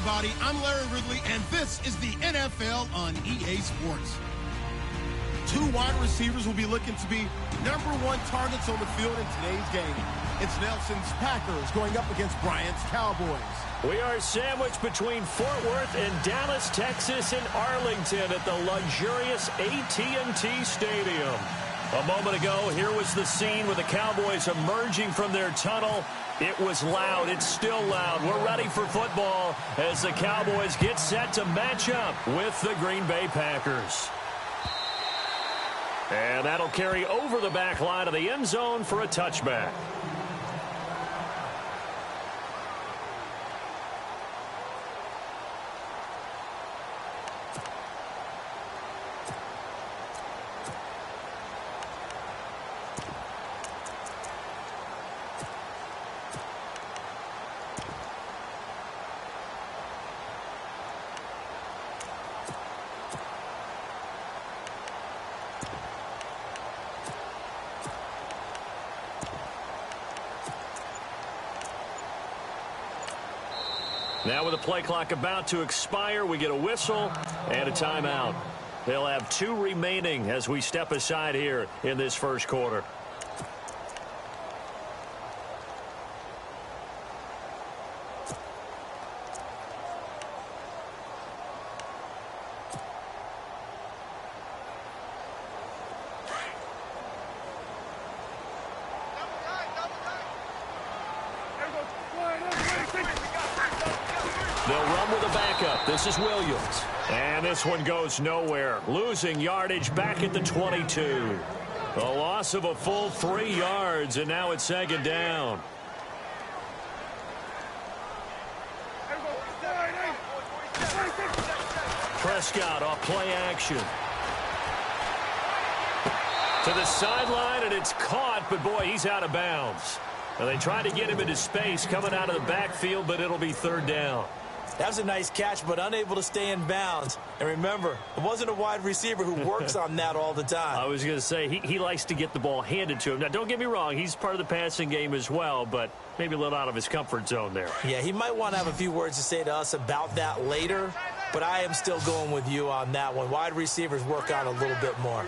everybody. I'm Larry Ridley, and this is the NFL on EA Sports. Two wide receivers will be looking to be #1 targets on the field in today's game. It's Nelson's Packers going up against Bryant's Cowboys. We are sandwiched between Fort Worth and Dallas, Texas, and Arlington at the luxurious AT&T Stadium. A moment ago, here was the scene with the Cowboys emerging from their tunnel. It was loud. It's still loud. We're ready for football as the Cowboys get set to match up with the Green Bay Packers. And that'll carry over the back line of the end zone for a touchback. Now with the play clock about to expire, we get a whistle and a timeout. They'll have 2 remaining as we step aside here in this first quarter. They'll run with a backup. This is Williams. And this one goes nowhere. Losing yardage back at the 22. A loss of a full 3 yards, and now it's second down. Prescott off play action. To the sideline, and it's caught, but boy, he's out of bounds. And they tried to get him into space coming out of the backfield, but it'll be third down. That was a nice catch, but unable to stay in bounds. And remember, it wasn't a wide receiver who works on that all the time. I was going to say, he likes to get the ball handed to him. Now, don't get me wrong, he's part of the passing game as well, but maybe a little out of his comfort zone there. Yeah, he might want to have a few words to say to us about that later, but I am still going with you on that one. Wide receivers work on a little bit more.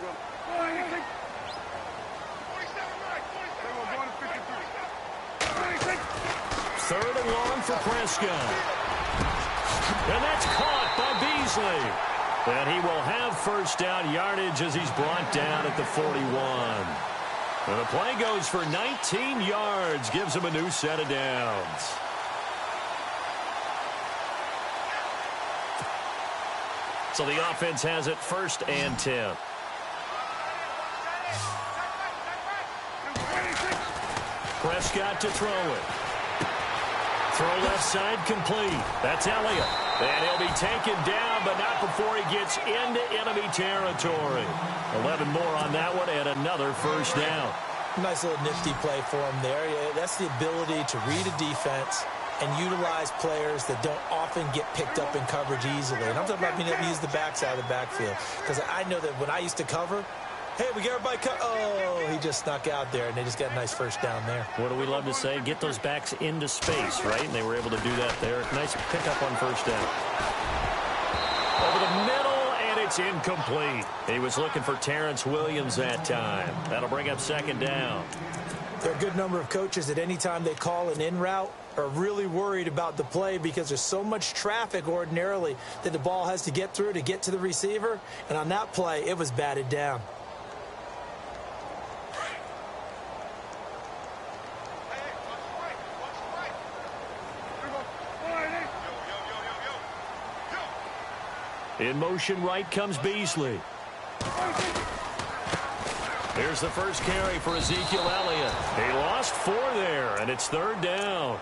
Third and long for Prescott. And that's caught by Beasley. And he will have first down yardage as he's brought down at the 41. And the play goes for 19 yards, gives him a new set of downs. So the offense has it first and 10. Prescott to throw it. Throw left side complete. That's Elliott. And he'll be taken down, but not before he gets into enemy territory. 11 more on that one and another first down. Nice little nifty play for him there. Yeah, that's the ability to read a defense and utilize players that don't often get picked up in coverage easily. And I'm talking about being able to use the backside of the backfield. Because I know that when I used to cover, hey, we got everybody cut. Oh, he just snuck out there, and they just got a nice first down there. What do we love to say? Get those backs into space, right? And they were able to do that there. Nice pickup on first down. Over the middle, and it's incomplete. He was looking for Terrence Williams that time. That'll bring up second down. There are a good number of coaches that any time they call an in route are really worried about the play because there's so much traffic ordinarily that the ball has to get through to get to the receiver. And on that play, it was batted down. In motion right comes Beasley. Here's the first carry for Ezekiel Elliott. He lost 4 there, and it's third down.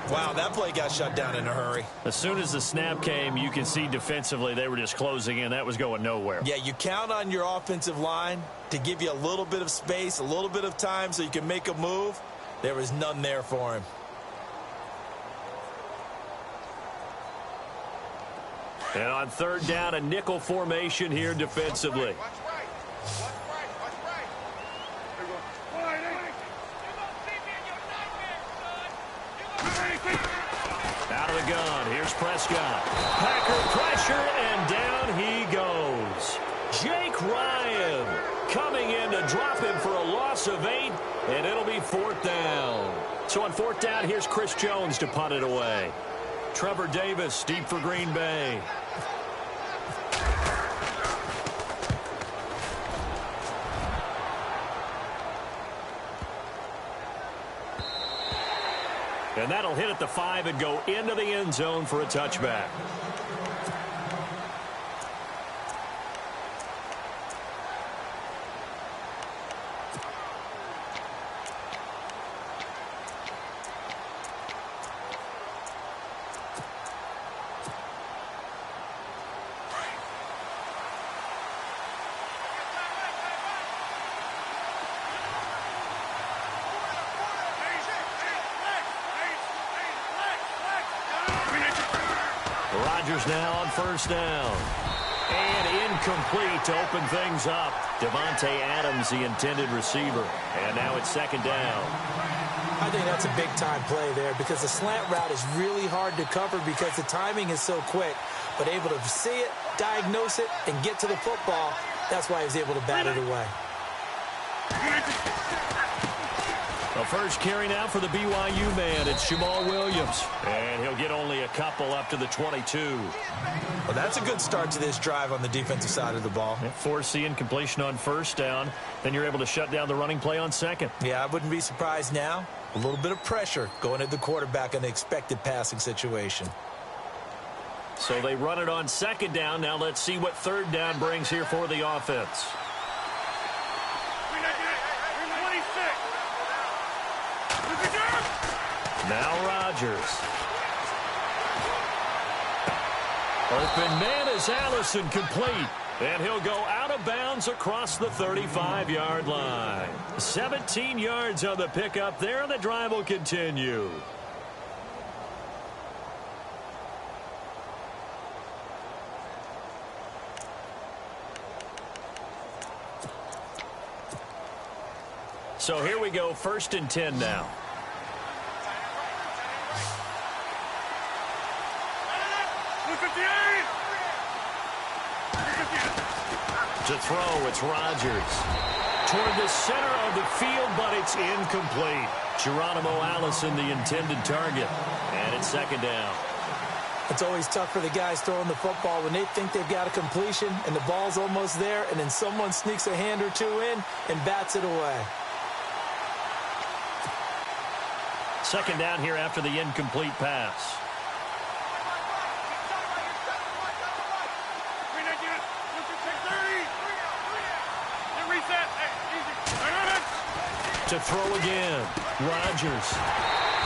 Wow, that play got shut down in a hurry. As soon as the snap came, you can see defensively they were just closing in. That was going nowhere. Yeah, you count on your offensive line to give you a little bit of space, a little bit of time so you can make a move. There was none there for him. And on third down, a nickel formation here defensively. Out of the gun, here's Prescott. Packer pressure, and down he goes. Jake Ryan coming in to drop him for a loss of 8, and it'll be 4th down. So on 4th down, here's Chris Jones to punt it away. Trevor Davis deep for Green Bay. And that'll hit at the 5 and go into the end zone for a touchback. Rodgers now on 1st down. And incomplete to open things up. Devontae Adams, the intended receiver. And now it's 2nd down. I think that's a big-time play there because the slant route is really hard to cover because the timing is so quick. But able to see it, diagnose it, and get to the football, that's why he was able to bat it away. The first carry now for the BYU man. It's Jamal Williams. And he'll get only a couple up to the 22. Well, that's a good start to this drive on the defensive side of the ball. Force incompletion on 1st down. Then you're able to shut down the running play on 2nd. Yeah, I wouldn't be surprised now. A little bit of pressure going at the quarterback in the expected passing situation. So they run it on 2nd down. Now let's see what 3rd down brings here for the offense. Now Rodgers. Open man is Allison, complete. And he'll go out of bounds across the 35-yard line. 17 yards on the pickup there, and the drive will continue. So here we go, 1st and 10 now. To throw, it's Rodgers. Toward the center of the field, but it's incomplete. Geronimo Allison, the intended target. And it's 2nd down. It's always tough for the guys throwing the football when they think they've got a completion and the ball's almost there, and then someone sneaks a hand or two in and bats it away. 2nd down here after the incomplete pass. To throw again, Rodgers.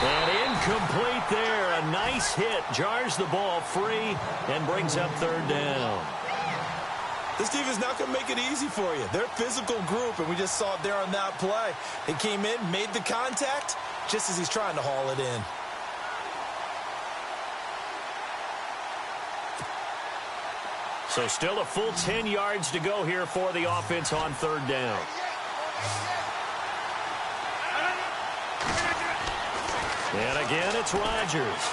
And incomplete there. A nice hit. Jars the ball free and brings up 3rd down. This defense is not going to make it easy for you. They're a physical group, and we just saw it there on that play. They came in, made the contact, just as he's trying to haul it in. So still a full 10 yards to go here for the offense on 3rd down. And again, it's Rodgers.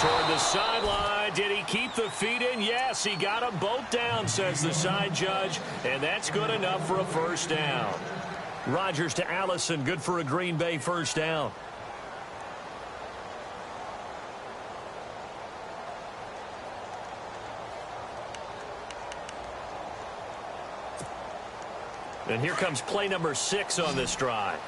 Toward the sideline. Did he keep the feet in? Yes, he got them both down, says the side judge. And that's good enough for a 1st down. Rodgers to Allison. Good for a Green Bay 1st down. And here comes play number 6 on this drive.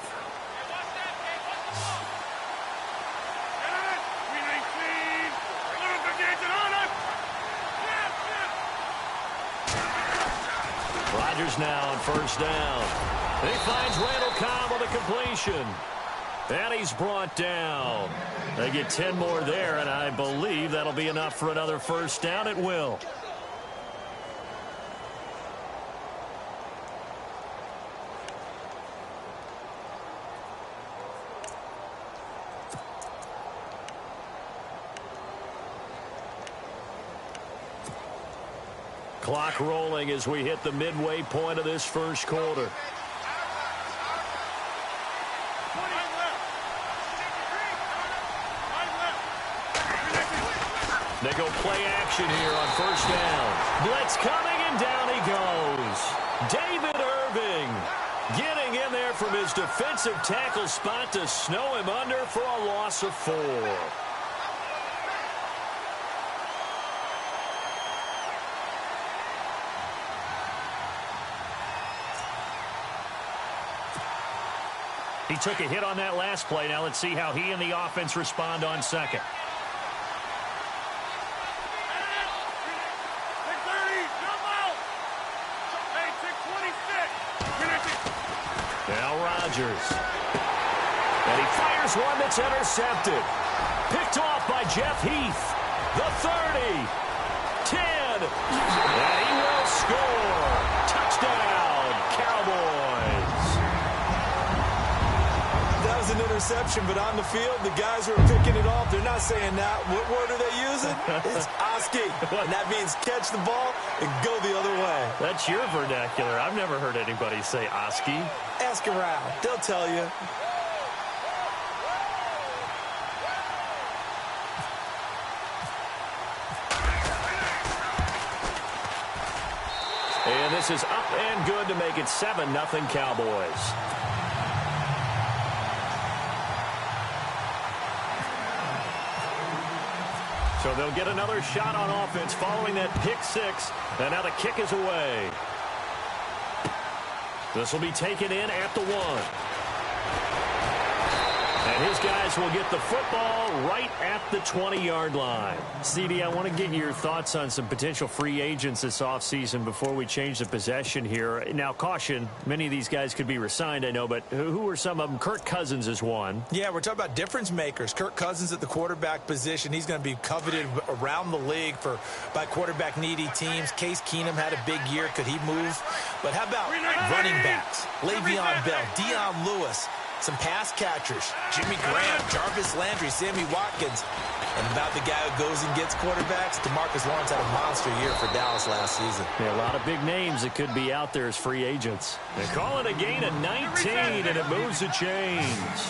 Rodgers now on 1st down. He finds Randall Cobb on the completion. And he's brought down. They get 10 more there, and I believe that'll be enough for another 1st down. It will. Clock rolling as we hit the midway point of this 1st quarter. They go play action here on first down. Blitz coming, and down he goes. David Irving getting in there from his defensive tackle spot to snow him under for a loss of 4. He took a hit on that last play. Now let's see how he and the offense respond on second. Now Rodgers. And he fires one that's intercepted. Picked off by Jeff Heath. The 30. 10. And he will score. Touchdown, Cowboys. That was an interception, but on the field, the guys who are picking it off, they're not saying that. What word are they using? It's Oski. And that means catch the ball and go the other way. That's your vernacular. I've never heard anybody say Oski. Ask around. They'll tell you. And this is up and good to make it 7-0 Cowboys. So they'll get another shot on offense following that pick 6. And now the kick is away. This will be taken in at the 1. And his guys will get the football right at the 20-yard line. CD, I want to get your thoughts on some potential free agents this offseason before we change the possession here. Now, caution, many of these guys could be re-signed, I know, but who are some of them? Kirk Cousins is one. Yeah, we're talking about difference makers. Kirk Cousins at the quarterback position. He's going to be coveted around the league by quarterback-needy teams. Case Keenum had a big year. Could he move? But how about running backs? Le'Veon Bell, Dion Lewis. Some pass catchers, Jimmy Graham, Jarvis Landry, Sammy Watkins. And about the guy who goes and gets quarterbacks, DeMarcus Lawrence had a monster year for Dallas last season. Yeah, a lot of big names that could be out there as free agents. They call it a gain of 19, and it moves the chains.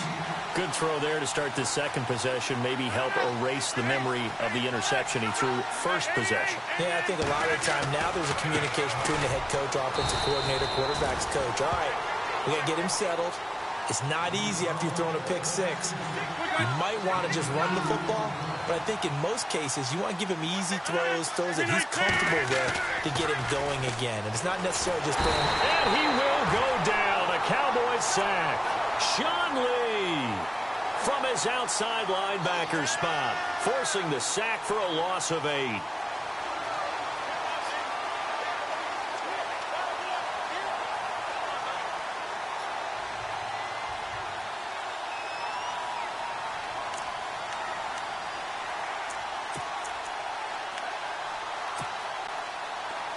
Good throw there to start the second possession, maybe help erase the memory of the interception he threw first possession. Yeah, I think a lot of the time now there's a communication between the head coach, offensive coordinator, quarterback's coach. All right, we got to get him settled. It's not easy after you've thrown a pick 6. You might want to just run the football, but I think in most cases you want to give him easy throws that he's comfortable with to get him going again. And it's not necessarily just throwing. And he will go down. A Cowboys sack. Sean Lee from his outside linebacker spot, forcing the sack for a loss of 8.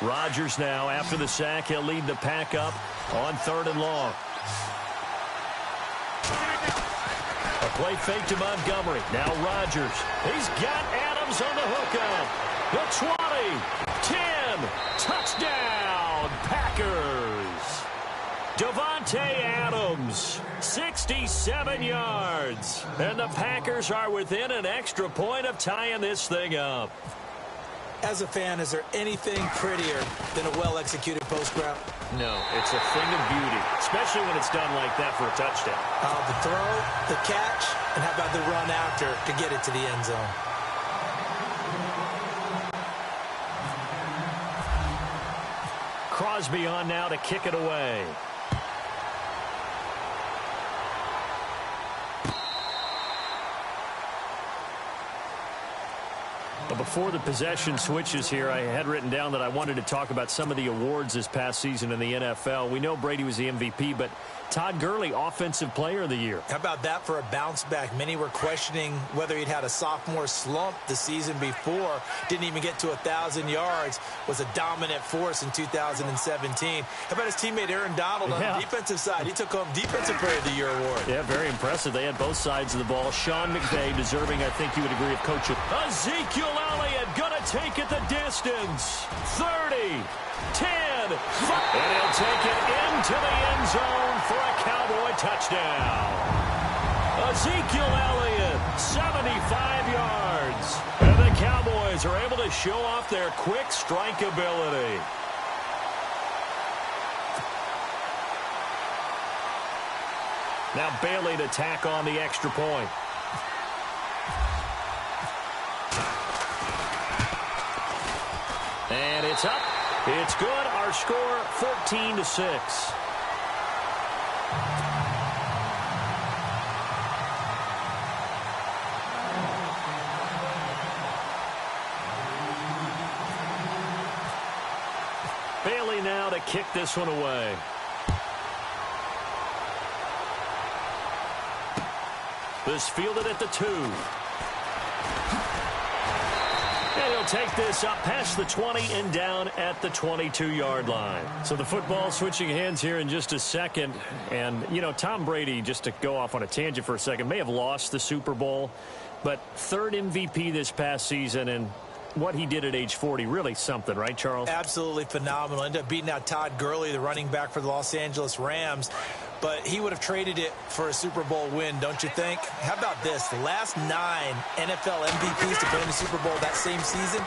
Rodgers now, after the sack, he'll lead the pack up on 3rd and long. A play fake to Montgomery. Now Rodgers. He's got Adams on the hookup. The 20, 10, touchdown, Packers. Davante Adams, 67 yards. And the Packers are within an extra point of tying this thing up. As a fan, is there anything prettier than a well-executed post route? No, it's a thing of beauty, especially when it's done like that for a touchdown. The throw, the catch, and how about the run after to get it to the end zone? Crosby on now to kick it away. Before the possession switches here, I had written down that I wanted to talk about some of the awards this past season in the NFL. We know Brady was the MVP, but Todd Gurley, Offensive Player of the Year. How about that for a bounce back? Many were questioning whether he'd had a sophomore slump the season before. Didn't even get to 1,000 yards. Was a dominant force in 2017. How about his teammate Aaron Donald on the defensive side? He took home Defensive Player of the Year award. Yeah, very impressive. They had both sides of the ball. Sean McVay deserving, I think you would agree, of coaching. Ezekiel Elliott going to take it the distance. 30, 10, 5. And he'll take it into the end zone for a Cowboy touchdown. Ezekiel Elliott, 75 yards. And the Cowboys Falcons are able to show off their quick strike ability. Now Bailey to tack on the extra point. And it's up. It's good. Our score, 14-6. Bailey now to kick this one away. This fielded at the 2. And he'll take this up past the 20 and down at the 22-yard line. So the football switching hands here in just a second. And, you know, Tom Brady, just to go off on a tangent for a second, may have lost the Super Bowl, but third MVP this past season, and what he did at age 40, really something, right, Charles? Absolutely phenomenal. Ended up beating out Todd Gurley, the running back for the Los Angeles Rams. But he would have traded it for a Super Bowl win, don't you think? How about this? The last 9 NFL MVPs to play in the Super Bowl that same season,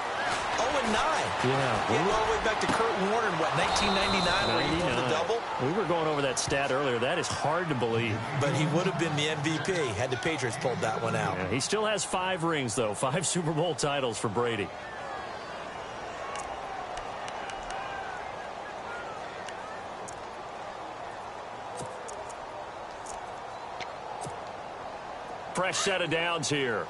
0-9. Yeah. Getting all the way back to Kurt Warner in, what, 1999, where he won the double? We were going over that stat earlier. That is hard to believe. But he would have been the MVP had the Patriots pulled that one out. Yeah, he still has 5 rings, though. 5 Super Bowl titles for Brady. Fresh set of downs here.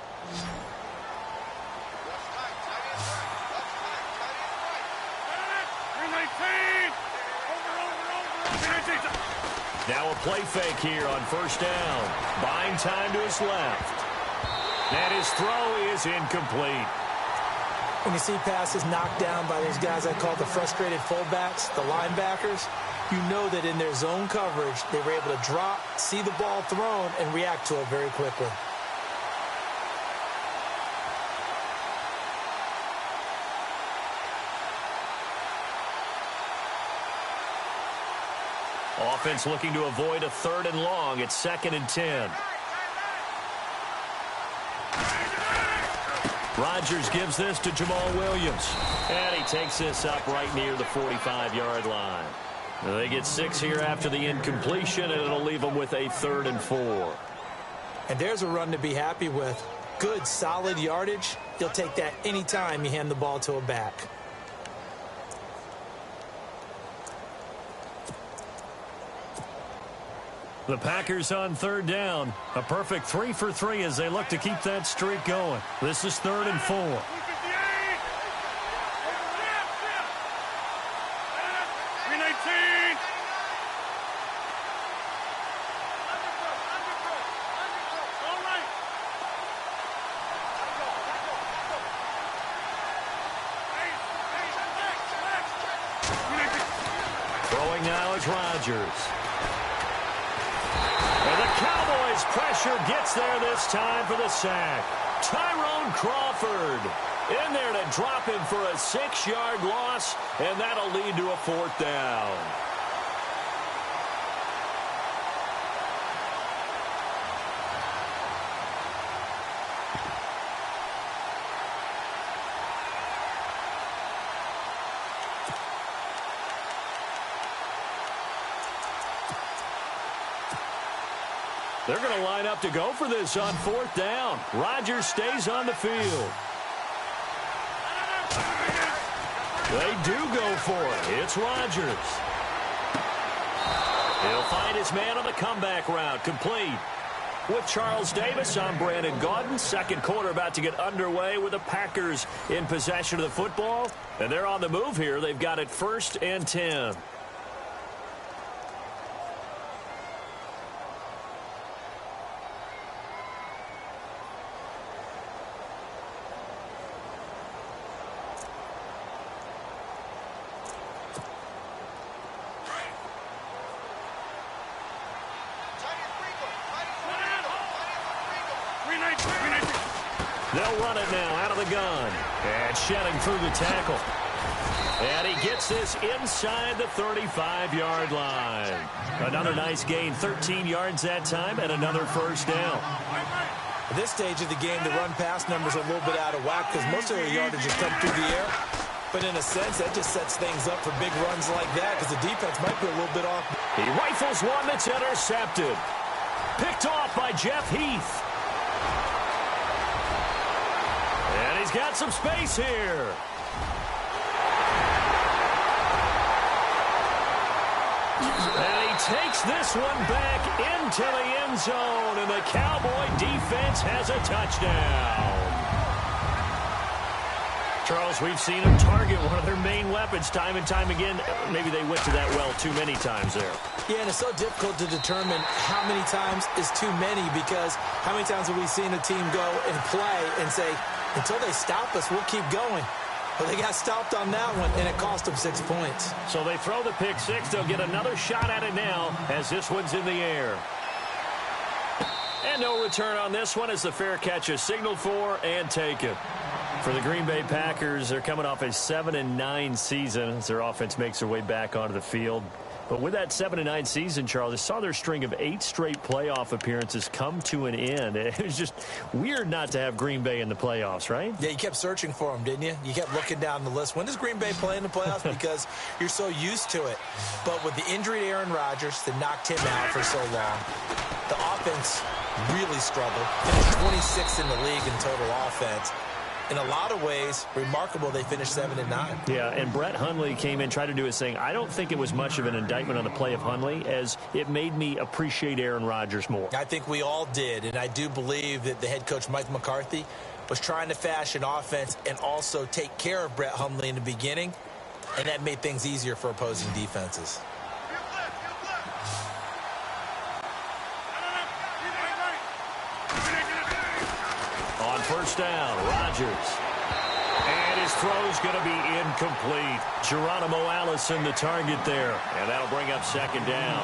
Now a play fake here on first down. Buying time to his left. And his throw is incomplete. When you see passes knocked down by those guys I call the frustrated fullbacks, the linebackers, you know that in their zone coverage, they were able to drop, see the ball thrown, and react to it very quickly. Offense looking to avoid a 3rd and long. It's 2nd and 10. Rodgers gives this to Jamal Williams. And he takes this up right near the 45-yard line. They get 6 here after the incompletion, and it'll leave them with a 3rd and 4. And there's a run to be happy with. Good, solid yardage. You'll take that anytime you hand the ball to a back. The Packers on 3rd down. A perfect 3 for 3 as they look to keep that streak going. This is 3rd and 4. Throwing now is Rodgers. And the Cowboys pressure gets there this time for the sack. Tyrone Crawford in there to drop him for a 6-yard loss, and that'll lead to a 4th down. They're going to line up to go for this on 4th down. Rodgers stays on the field. They do go for it. It's Rodgers. He'll find his man on the comeback route. Complete. With Charles Davis, I'm Brandon Gaudin. 2nd quarter about to get underway with the Packers in possession of the football. And they're on the move here. They've got it 1st and 10. They'll run it now out of the gun. And shedding through the tackle. And he gets this inside the 35-yard line. Another nice gain, 13 yards that time, and another 1st down. At this stage of the game, the run-pass numbers are a little bit out of whack because most of their yardage has come through the air. But in a sense, that just sets things up for big runs like that because the defense might be a little bit off. He rifles one that's intercepted. Picked off by Jeff Heath. And he's got some space here. And he takes this one back into the end zone, and the Cowboy defense has a touchdown. Charles, we've seen them target one of their main weapons time and time again. Maybe they went to that well too many times there. Yeah, and it's so difficult to determine how many times is too many because how many times have we seen a team go and play and say, until they stop us, we'll keep going. But they got stopped on that one, and it cost them 6 points. So they throw the pick six. They'll get another shot at it now as this one's in the air. And no return on this one as the fair catch is signaled for and taken. For the Green Bay Packers, they're coming off a 7-9 season as their offense makes their way back onto the field. But with that 7-9 season, Charles, I saw their string of 8 straight playoff appearances come to an end. It was just weird not to have Green Bay in the playoffs, right? Yeah, you kept searching for them, didn't you? You kept looking down the list. When does Green Bay play in the playoffs? Because you're so used to it. But with the injury to Aaron Rodgers that knocked him out for so long, the offense really struggled. Finished 26th in the league in total offense. In a lot of ways, remarkable they finished 7-9. Yeah, and Brett Hundley came in, tried to do his thing. I don't think it was much of an indictment on the play of Hundley, as it made me appreciate Aaron Rodgers more. I think we all did, and I do believe that the head coach, Mike McCarthy, was trying to fashion offense and also take care of Brett Hundley in the beginning, and that made things easier for opposing defenses. On first down, Rodgers. And his throw's going to be incomplete. Geronimo Allison, the target there. And that'll bring up second down.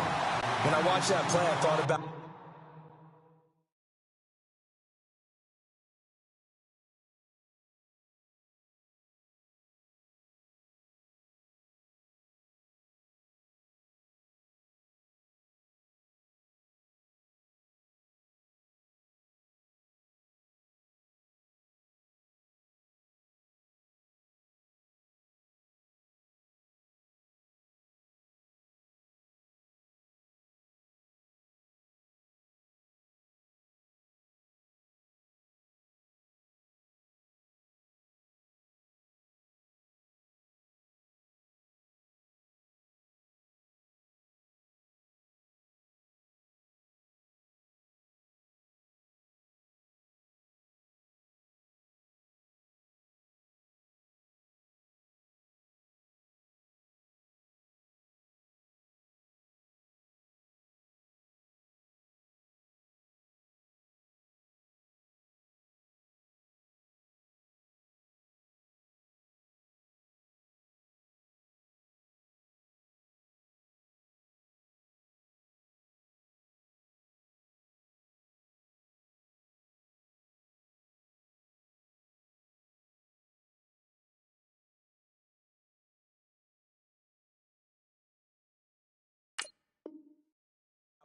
When I watched that play, I thought about...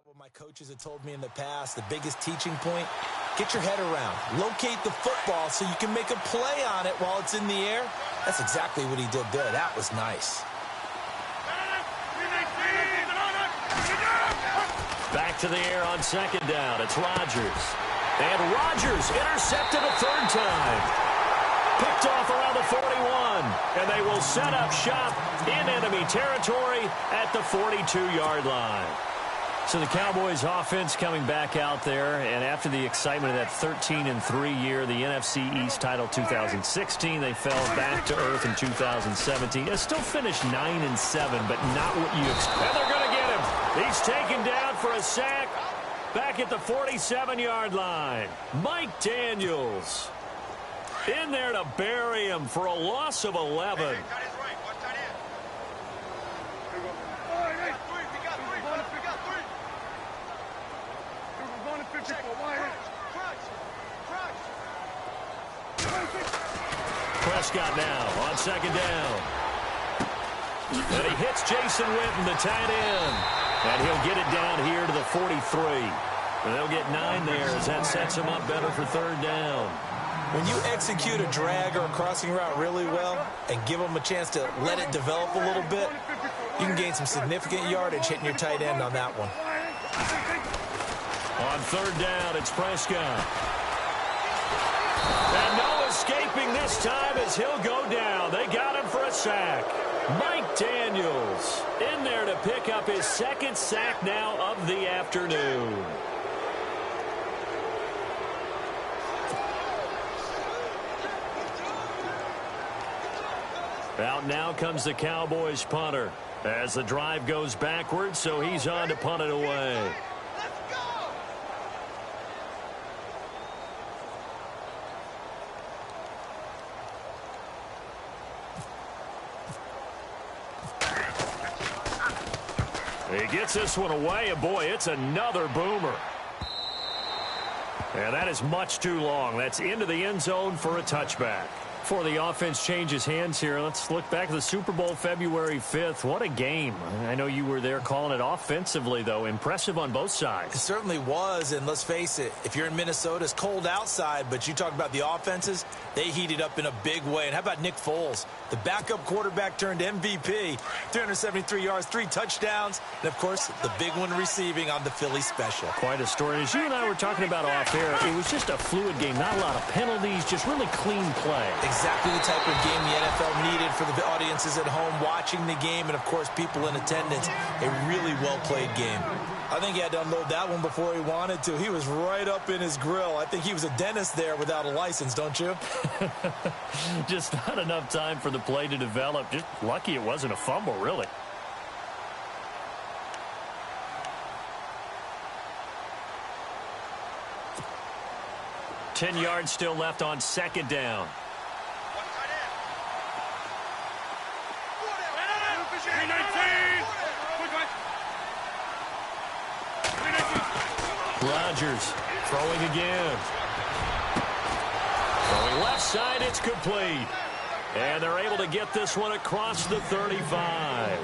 What my coaches have told me in the past, the biggest teaching point, get your head around. Locate the football so you can make a play on it while it's in the air. That's exactly what he did there. That was nice. Back to the air on second down. It's Rodgers. And Rodgers intercepted a third time. Picked off around the 41. And they will set up shop in enemy territory at the 42-yard line. So the Cowboys offense coming back out there, and after the excitement of that 13-3 year, the NFC East title 2016, they fell back to earth in 2017. They still finished 9-7, but not what you expect. And they're going to get him. He's taken down for a sack back at the 47-yard line. Mike Daniels in there to bury him for a loss of 11. Prescott now on second down. And he hits Jason Witten, the tight end. And he'll get it down here to the 43. They'll get 9 there as that sets them up better for third down. When you execute a drag or a crossing route really well and give them a chance to let it develop a little bit, you can gain some significant yardage hitting your tight end on that one. On third down, it's Prescott. And no escaping this time as he'll go down. They got him for a sack. Mike Daniels in there to pick up his second sack now of the afternoon. Out now comes the Cowboys punter as the drive goes backwards, so he's on to punt it away. He gets this one away, and boy, it's another boomer. And that is much too long. That's into the end zone for a touchback. Before the offense changes hands here, let's look back at the Super Bowl February 5th. What a game. I know you were there calling it offensively, though. Impressive on both sides. It certainly was, and let's face it, if you're in Minnesota, it's cold outside, but you talk about the offenses, they heated up in a big way. And how about Nick Foles? The backup quarterback turned MVP, 373 yards, 3 touchdowns, and, of course, the big one receiving on the Philly special. Quite a story. As you and I were talking about off air, it was just a fluid game, not a lot of penalties, just really clean play. Exactly the type of game the NFL needed for the audiences at home watching the game and, of course, people in attendance. A really well-played game. I think he had to unload that one before he wanted to. He was right up in his grill. I think he was a dentist there without a license, don't you? Just not enough time for the play to develop. Just lucky it wasn't a fumble, really. Ten yards still left on second down. Rodgers throwing again. Throwing left side, it's complete. And they're able to get this one across the 35.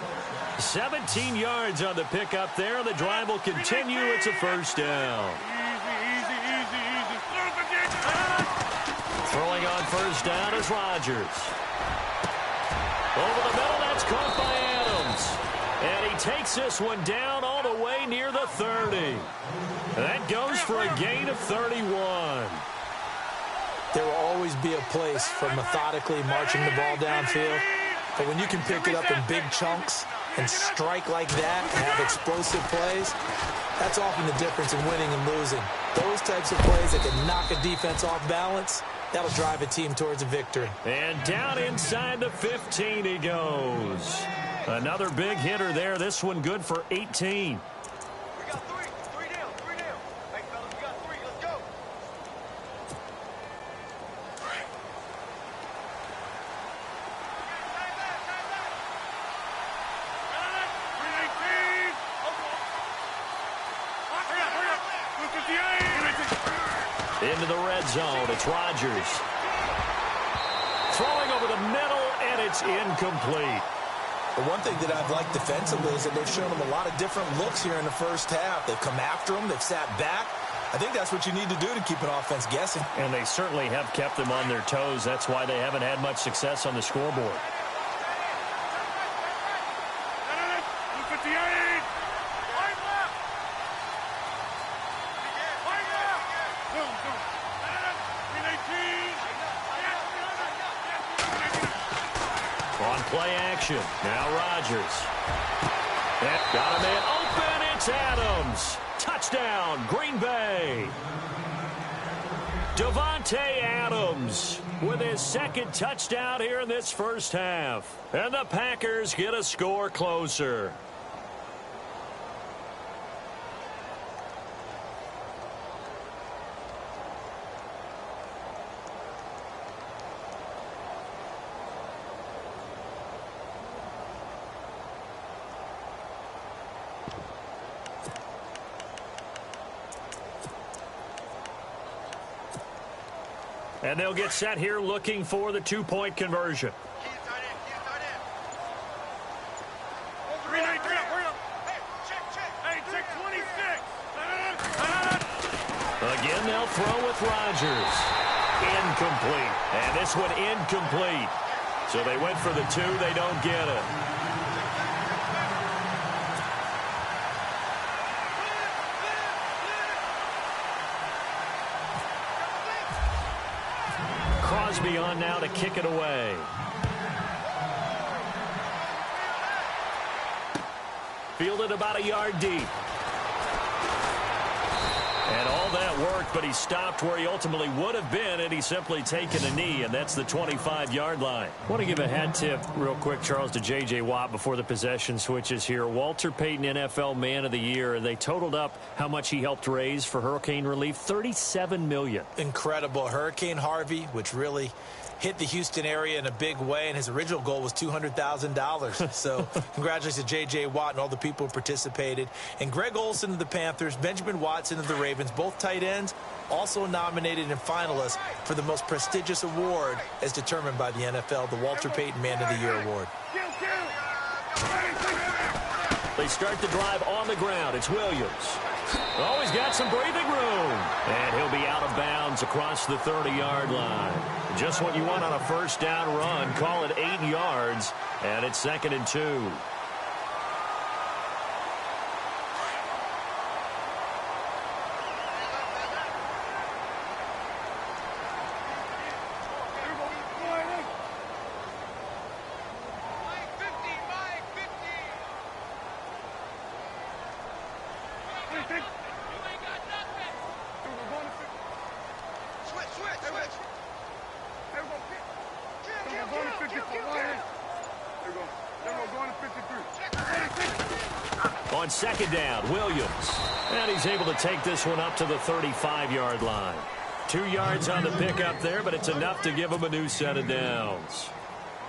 17 yards on the pickup there. The drive will continue. It's a first down. Throwing on first down is Rodgers. Over the middle, that's caught by Adams. And he takes this one down all the way near the 30. That goes for a gain of 31. There will always be a place for methodically marching the ball downfield. But when you can pick it up in big chunks and strike like that, have explosive plays, that's often the difference in winning and losing. Those types of plays that can knock a defense off balance, that'll drive a team towards a victory. And down inside the 15 he goes. Another big hitter there. This one good for 18. Into the red zone, it's Rodgers. Throwing over the middle, and it's incomplete. The one thing that I've liked defensively is that they've shown them a lot of different looks here in the first half. They've come after them, they've sat back. I think that's what you need to do to keep an offense guessing. And they certainly have kept them on their toes. That's why they haven't had much success on the scoreboard. On play action. Now Rodgers. Got a man open. It's Adams. Touchdown, Green Bay. Davante Adams with his second touchdown here in this first half. And the Packers get a score closer. And they'll get set here looking for the two-point conversion. And they'll throw with Rodgers. Incomplete. And this one incomplete. So they went for the 2. They don't get it. Crosby on now to kick it away. Fielded about a yard deep. And all that worked, but he stopped where he ultimately would have been, and he's simply taken a knee, and that's the 25-yard line. I want to give a hat tip real quick, Charles, to J.J. Watt before the possession switches here. Walter Payton, NFL Man of the Year, and they totaled up how much he helped raise for hurricane relief, $37 million. Incredible. Hurricane Harvey, which really hit the Houston area in a big way, and his original goal was $200,000. So congratulations to J.J. Watt and all the people who participated. And Greg Olsen of the Panthers, Benjamin Watson of the Ravens, both tight ends, also nominated and finalists for the most prestigious award as determined by the NFL, the Walter Payton Man of the Year Award. They start the drive on the ground. It's Williams. Oh, he's got some breathing room. And he'll be out of bounds across the 30-yard line. Just what you want on a first down run. Call it 8 yards, and it's 2nd and 2. On 2nd down, Williams. And he's able to take this one up to the 35-yard line. 2 yards on the pickup there, but it's enough to give him a new set of downs.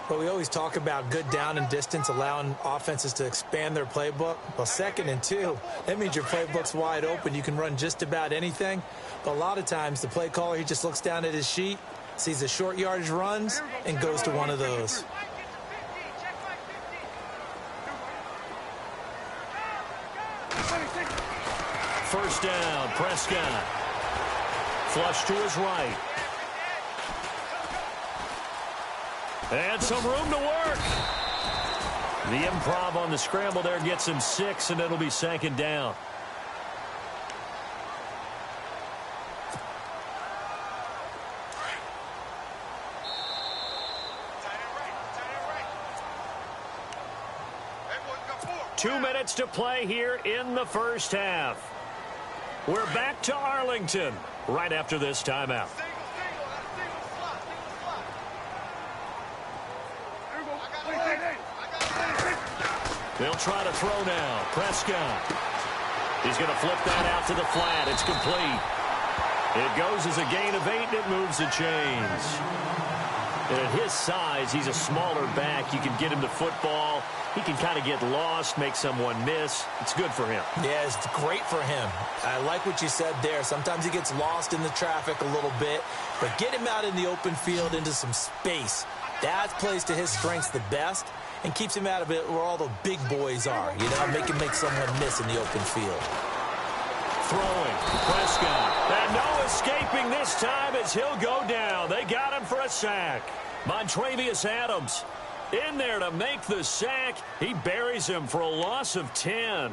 Well, we always talk about good down and distance, allowing offenses to expand their playbook. Well, 2nd and 2, that means your playbook's wide open. You can run just about anything. But a lot of times, the play caller, he just looks down at his sheet, sees the short yardage runs, and goes to one of those. First down, Prescott. Flush to his right. And some room to work. The improv on the scramble there gets him 6, and it'll be 2nd down. Two minutes to play here in the first half. We're back to Arlington right after this timeout. They'll try to throw now. Prescott. He's going to flip that out to the flat. It's complete. It goes as a gain of 8, and it moves the chains. And at his size, he's a smaller back. You can get him the football. He can kind of get lost, make someone miss. It's good for him. Yeah, it's great for him. I like what you said there. Sometimes he gets lost in the traffic a little bit, but get him out in the open field into some space. That plays to his strengths the best and keeps him out of it where all the big boys are. You know, make him make someone miss in the open field. Throwing, Prescott. And no escaping this time as he'll go down. They got him for a sack. Montravius Adams in there to make the sack. He buries him for a loss of 10.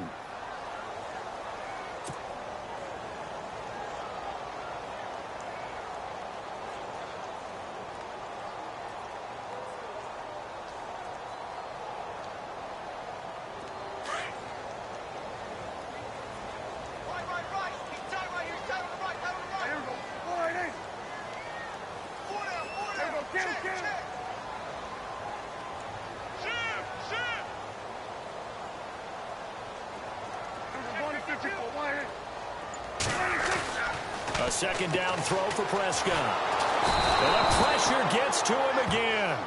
A second down throw for Prescott. And the pressure gets to him again.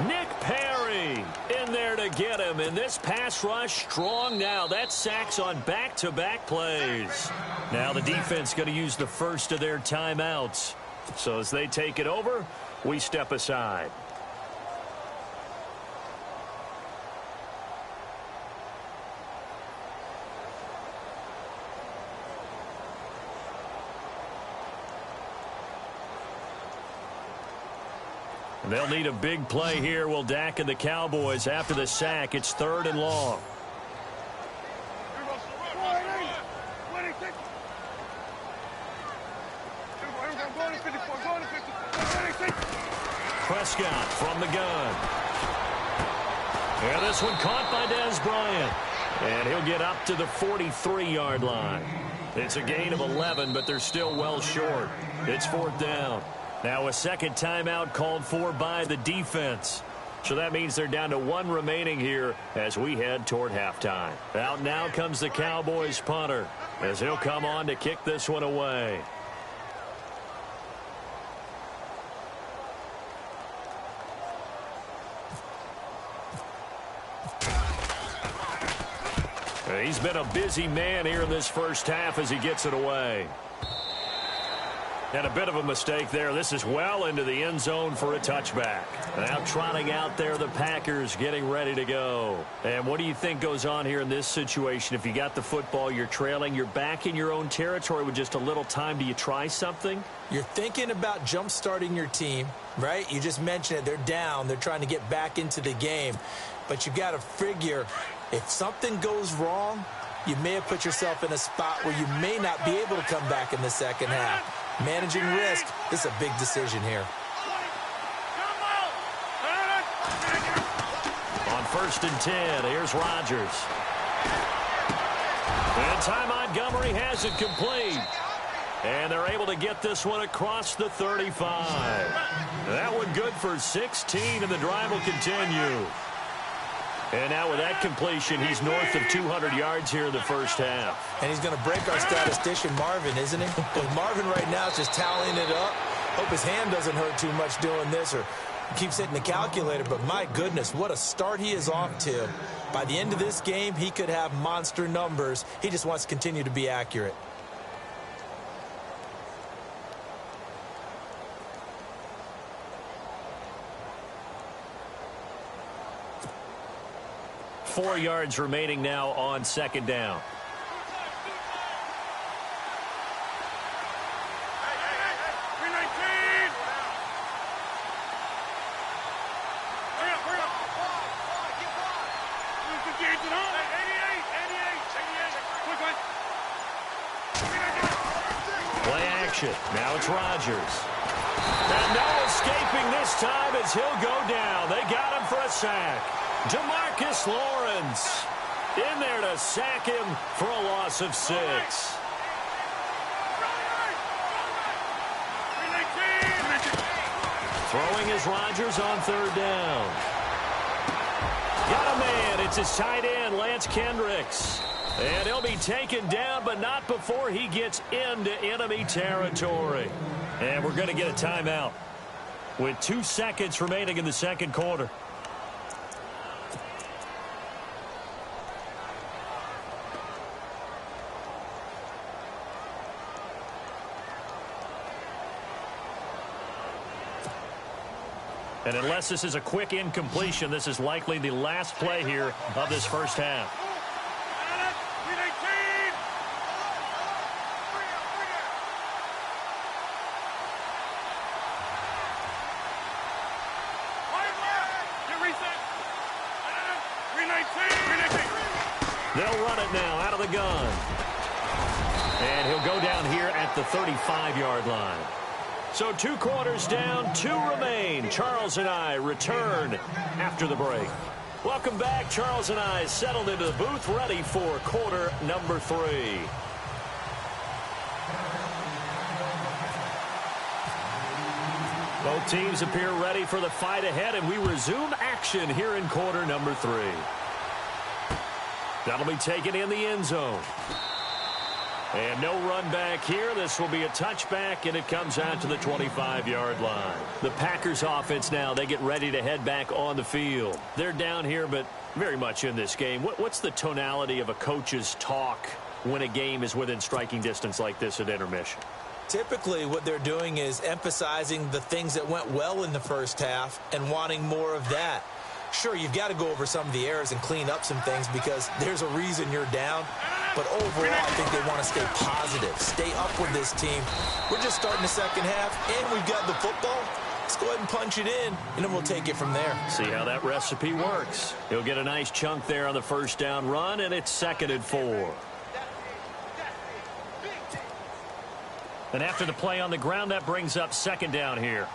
Nick Perry in there to get him. And this pass rush strong now. That's sacks on back-to-back plays. Now the defense going to use the first of their timeouts. So as they take it over, we step aside. They'll need a big play here. Will Dak and the Cowboys after the sack. It's 3rd and long. Prescott from the gun. And this one caught by Dez Bryant. And he'll get up to the 43-yard line. It's a gain of 11, but they're still well short. It's 4th down. Now a second timeout called for by the defense. So that means they're down to 1 remaining here as we head toward halftime. Out now comes the Cowboys punter as he'll come on to kick this one away. He's been a busy man here in this first half as he gets it away. And a bit of a mistake there. This is well into the end zone for a touchback. Now trotting out there, the Packers getting ready to go. And what do you think goes on here in this situation? If you got the football, you're trailing, you're back in your own territory with just a little time. Do you try something? You're thinking about jump-starting your team, right? You just mentioned it. They're down. They're trying to get back into the game. But you got to figure if something goes wrong, you may have put yourself in a spot where you may not be able to come back in the second half. Managing risk, this is a big decision here. On 1st and 10, here's Rodgers. And Ty Montgomery has it complete. And they're able to get this one across the 35. That one good for 16, and the drive will continue. And now with that completion, he's north of 200 yards here in the first half. And he's going to break our statistician, Marvin, isn't he? Because Marvin right now is just tallying it up. Hope his hand doesn't hurt too much doing this or keeps hitting the calculator. But my goodness, what a start he is off to. By the end of this game, he could have monster numbers. He just wants to continue to be accurate. Four yards remaining now on 2nd down. Play action. Now it's Rodgers. And no escaping this time as he'll go down. They got him for a sack. DeMarcus Lawrence in there to sack him for a loss of 6. Throwing is Rodgers on 3rd down. Got a man. It's his tight end, Lance Kendricks. And he'll be taken down, but not before he gets into enemy territory. And we're going to get a timeout with 2 seconds remaining in the second quarter. And unless this is a quick incompletion, this is likely the last play here of this first half. They'll run it now out of the gun. And he'll go down here at the 35-yard line. So 2 quarters down, 2 remain. Charles and I return after the break. Welcome back. Charles and I settled into the booth, ready for quarter number 3. Both teams appear ready for the fight ahead, and we resume action here in quarter number 3. That'll be taken in the end zone. And no run back here. This will be a touchback, and it comes out to the 25-yard line. The Packers offense now, they get ready to head back on the field. They're down here, but very much in this game. What's the tonality of a coach's talk when a game is within striking distance like this at intermission? Typically, what they're doing is emphasizing the things that went well in the first half and wanting more of that. Sure, you've got to go over some of the errors and clean up some things because there's a reason you're down. But overall, I think they want to stay positive, stay up with this team. We're just starting the second half, and we've got the football. Let's go ahead and punch it in, and then we'll take it from there. See how that recipe works. He'll get a nice chunk there on the first down run, and it's 2nd and 4. And after the play on the ground, that brings up 2nd down here.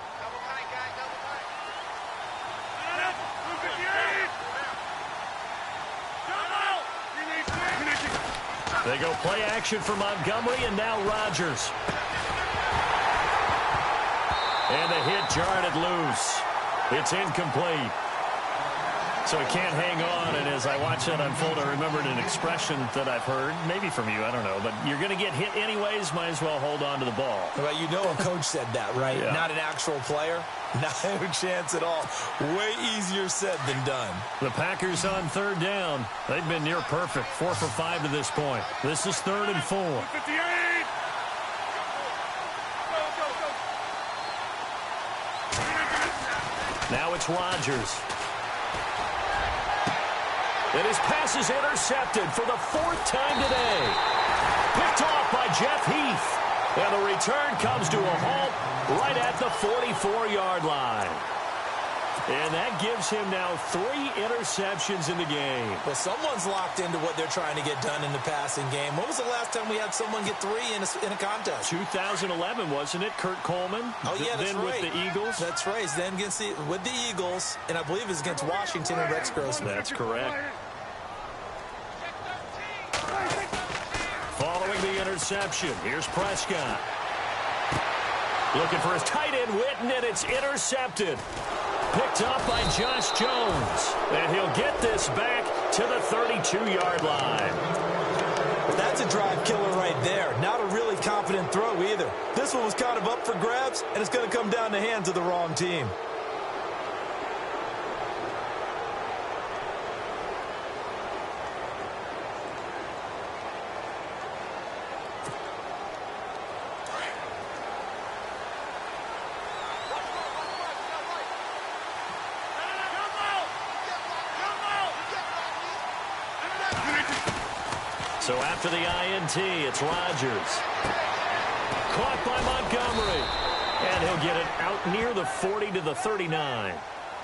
They go play action for Montgomery, and now Rodgers. And the hit jarred it loose. It's incomplete. So he can't hang on, and as I watch that unfold, I remembered an expression that I've heard, maybe from you, I don't know, but you're going to get hit anyways, might as well hold on to the ball. Well, you know a coach said that, right? Yeah. Not an actual player. Not a chance at all. Way easier said than done. The Packers on 3rd down. They've been near perfect, 4 for 5 to this point. This is 3rd and 4. Now it's Rodgers. And his pass is intercepted for the 4th time today. Picked off by Jeff Heath. And the return comes to a halt right at the 44-yard line. And that gives him now 3 interceptions in the game. Well, someone's locked into what they're trying to get done in the passing game. When was the last time we had someone get 3 in a contest? 2011, wasn't it? Kurt Coleman? Oh, yeah, that's then right. With the Eagles? That's right. Then with the Eagles, and I believe it was against Washington and Rex Grossman. That's correct. Following the interception, here's Prescott. Looking for his tight end, Witten, and it's intercepted. Picked up by Josh Jones. And he'll get this back to the 32-yard line. That's a drive killer right there. Not a really confident throw either. This one was kind of up for grabs, and it's going to come down the hands of the wrong team. So after the INT, it's Rodgers. Caught by Montgomery. And he'll get it out near the 40 to the 39.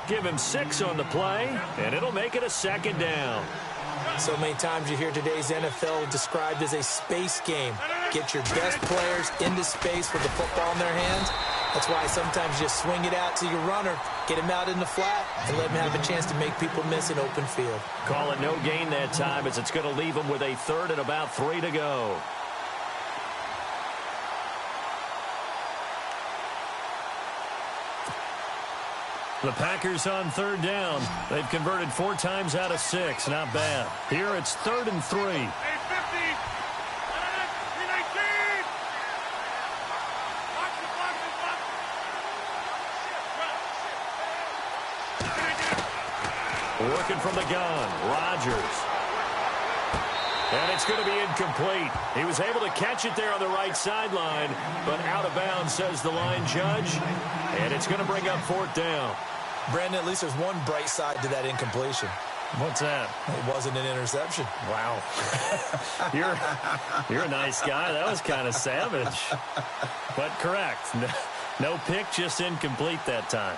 Give him 6 on the play, and it'll make it a 2nd down. So many times you hear today's NFL described as a space game. Get your best players into space with the football in their hands. That's why sometimes you just swing it out to your runner, get him out in the flat, and let him have a chance to make people miss an open field. Call it no gain that time, as it's going to leave him with a 3rd and about 3 to go. The Packers on 3rd down. They've converted 4 times out of 6. Not bad. Here it's 3rd and 3. Working from the gun, Rodgers. And it's going to be incomplete. He was able to catch it there on the right sideline, but out of bounds, says the line judge. And it's going to bring up 4th down. Brandon, at least there's one bright side to that incompletion. What's that? It wasn't an interception. Wow. You're a nice guy. That was kind of savage. But correct. No pick, just incomplete that time.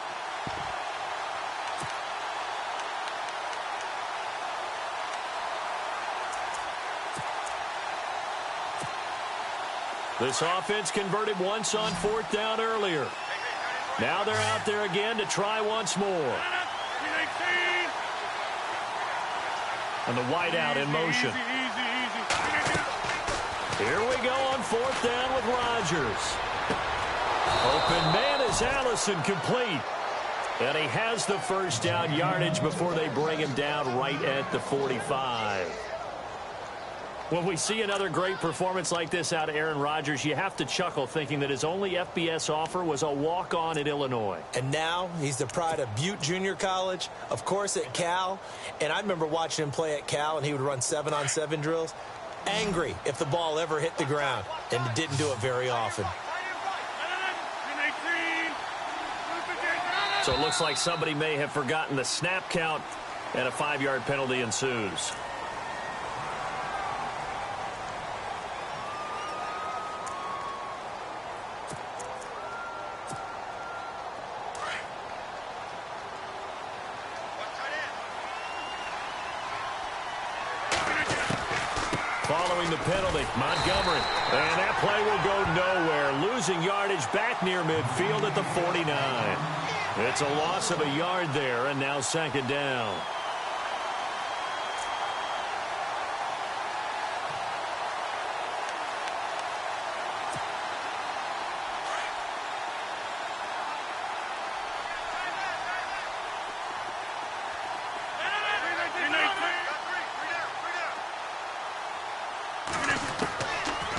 This offense converted once on 4th down earlier. Now they're out there again to try once more. And the wideout in motion. Here we go on 4th down with Rodgers. Open man is Allison, complete. And he has the first down yardage before they bring him down right at the 45. When we see another great performance like this out of Aaron Rodgers, you have to chuckle thinking that his only FBS offer was a walk-on at Illinois. And now he's the pride of Butte Junior College, of course at Cal. And I remember watching him play at Cal, and he would run 7-on-7 drills. Angry if the ball ever hit the ground, and didn't do it very often. So it looks like somebody may have forgotten the snap count, and a 5-yard penalty ensues. following the penalty. Montgomery. And that play will go nowhere. Losing yardage back near midfield at the 49. It's a loss of a yard there, and now second down.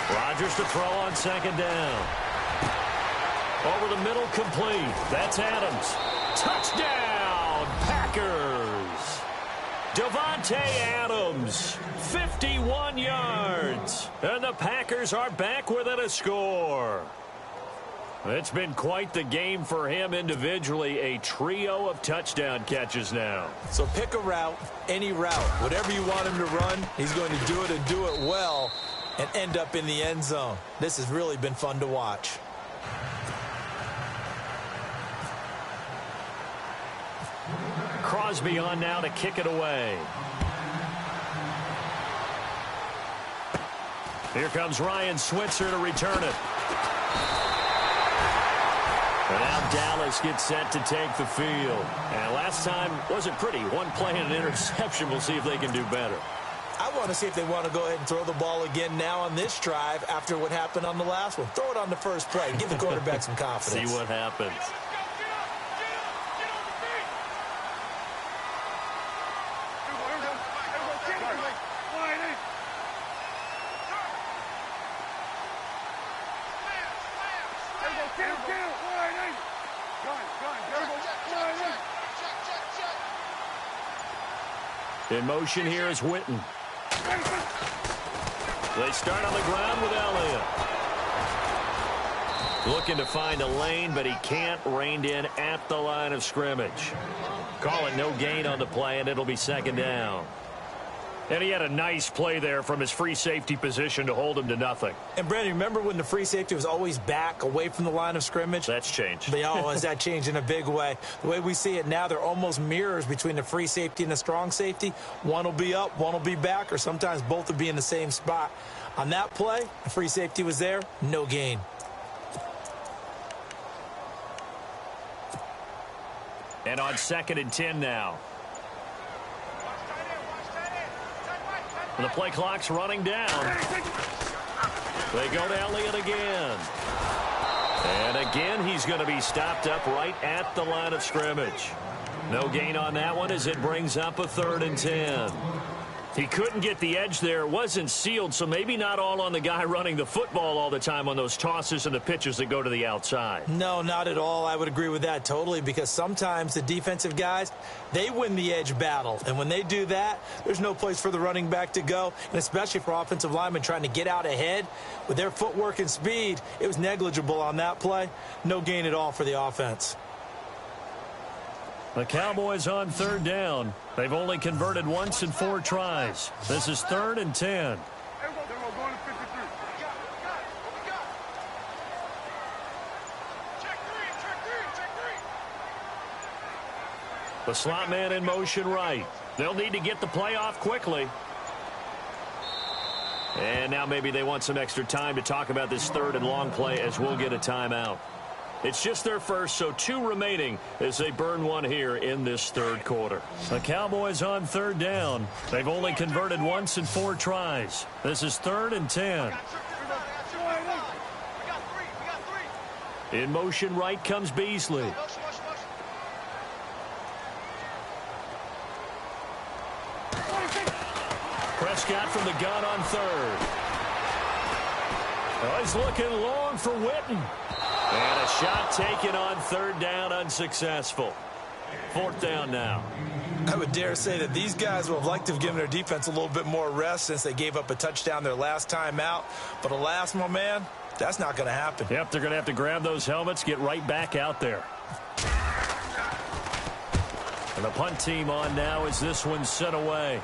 Rodgers to throw on second down. Over the middle, complete. That's Adams. Touchdown, Packers. Davante Adams, 51 yards. And the Packers are back within a score. It's been quite the game for him individually. A trio of touchdown catches now. So pick a route, any route. Whatever you want him to run, he's going to do it and do it well and end up in the end zone. This has really been fun to watch. Crosby on now to kick it away. Here comes Ryan Switzer to return it. And now Dallas gets set to take the field. And last time wasn't pretty. One play and an interception. We'll see if they can do better. I want to see if they want to go ahead and throw the ball again now on this drive after what happened on the last one. Throw it on the first play. Give the quarterback some confidence. See what happens. In motion here is Witten. They start on the ground with Elliott. Looking to find a lane, but he can't. Reined in at the line of scrimmage. Call it no gain on the play, and it'll be second down. And he had a nice play there from his free safety position to hold him to nothing. And, Brandon, remember when the free safety was always back away from the line of scrimmage? That's changed. Has that changed in a big way? The way we see it now, they're almost mirrors between the free safety and the strong safety. One will be up, one will be back, or sometimes both will be in the same spot. On that play, the free safety was there, no gain. And on 2nd and 10 now. The play clock's running down. They go to Elliott again. And again, he's going to be stopped up right at the line of scrimmage. No gain on that one as it brings up a 3rd and 10. He couldn't get the edge there. It wasn't sealed, so maybe not all on the guy running the football all the time on those tosses and the pitches that go to the outside. No, not at all. I would agree with that totally, because sometimes the defensive guys, they win the edge battle. And when they do that, there's no place for the running back to go, and especially for offensive linemen trying to get out ahead. With their footwork and speed, it was negligible on that play. No gain at all for the offense. The Cowboys on 3rd down. They've only converted once in 4 tries. This is 3rd and 10. The slot man in motion right. They'll need to get the play off quickly. And now maybe they want some extra time to talk about this 3rd and long play as we'll get a timeout. It's just their first, so 2 remaining as they burn one here in this 3rd quarter. The Cowboys on 3rd down. They've only converted once in 4 tries. This is 3rd and 10. In motion right comes Beasley. Prescott from the gun on 3rd. Oh, he's looking long for Witten. And a shot taken on 3rd down, unsuccessful. 4th down now. I would dare say that these guys would have liked to have given their defense a little bit more rest since they gave up a touchdown their last time out. But alas, my man, that's not going to happen. Yep, they're going to have to grab those helmets, get right back out there. And the punt team on now as this one's sent away.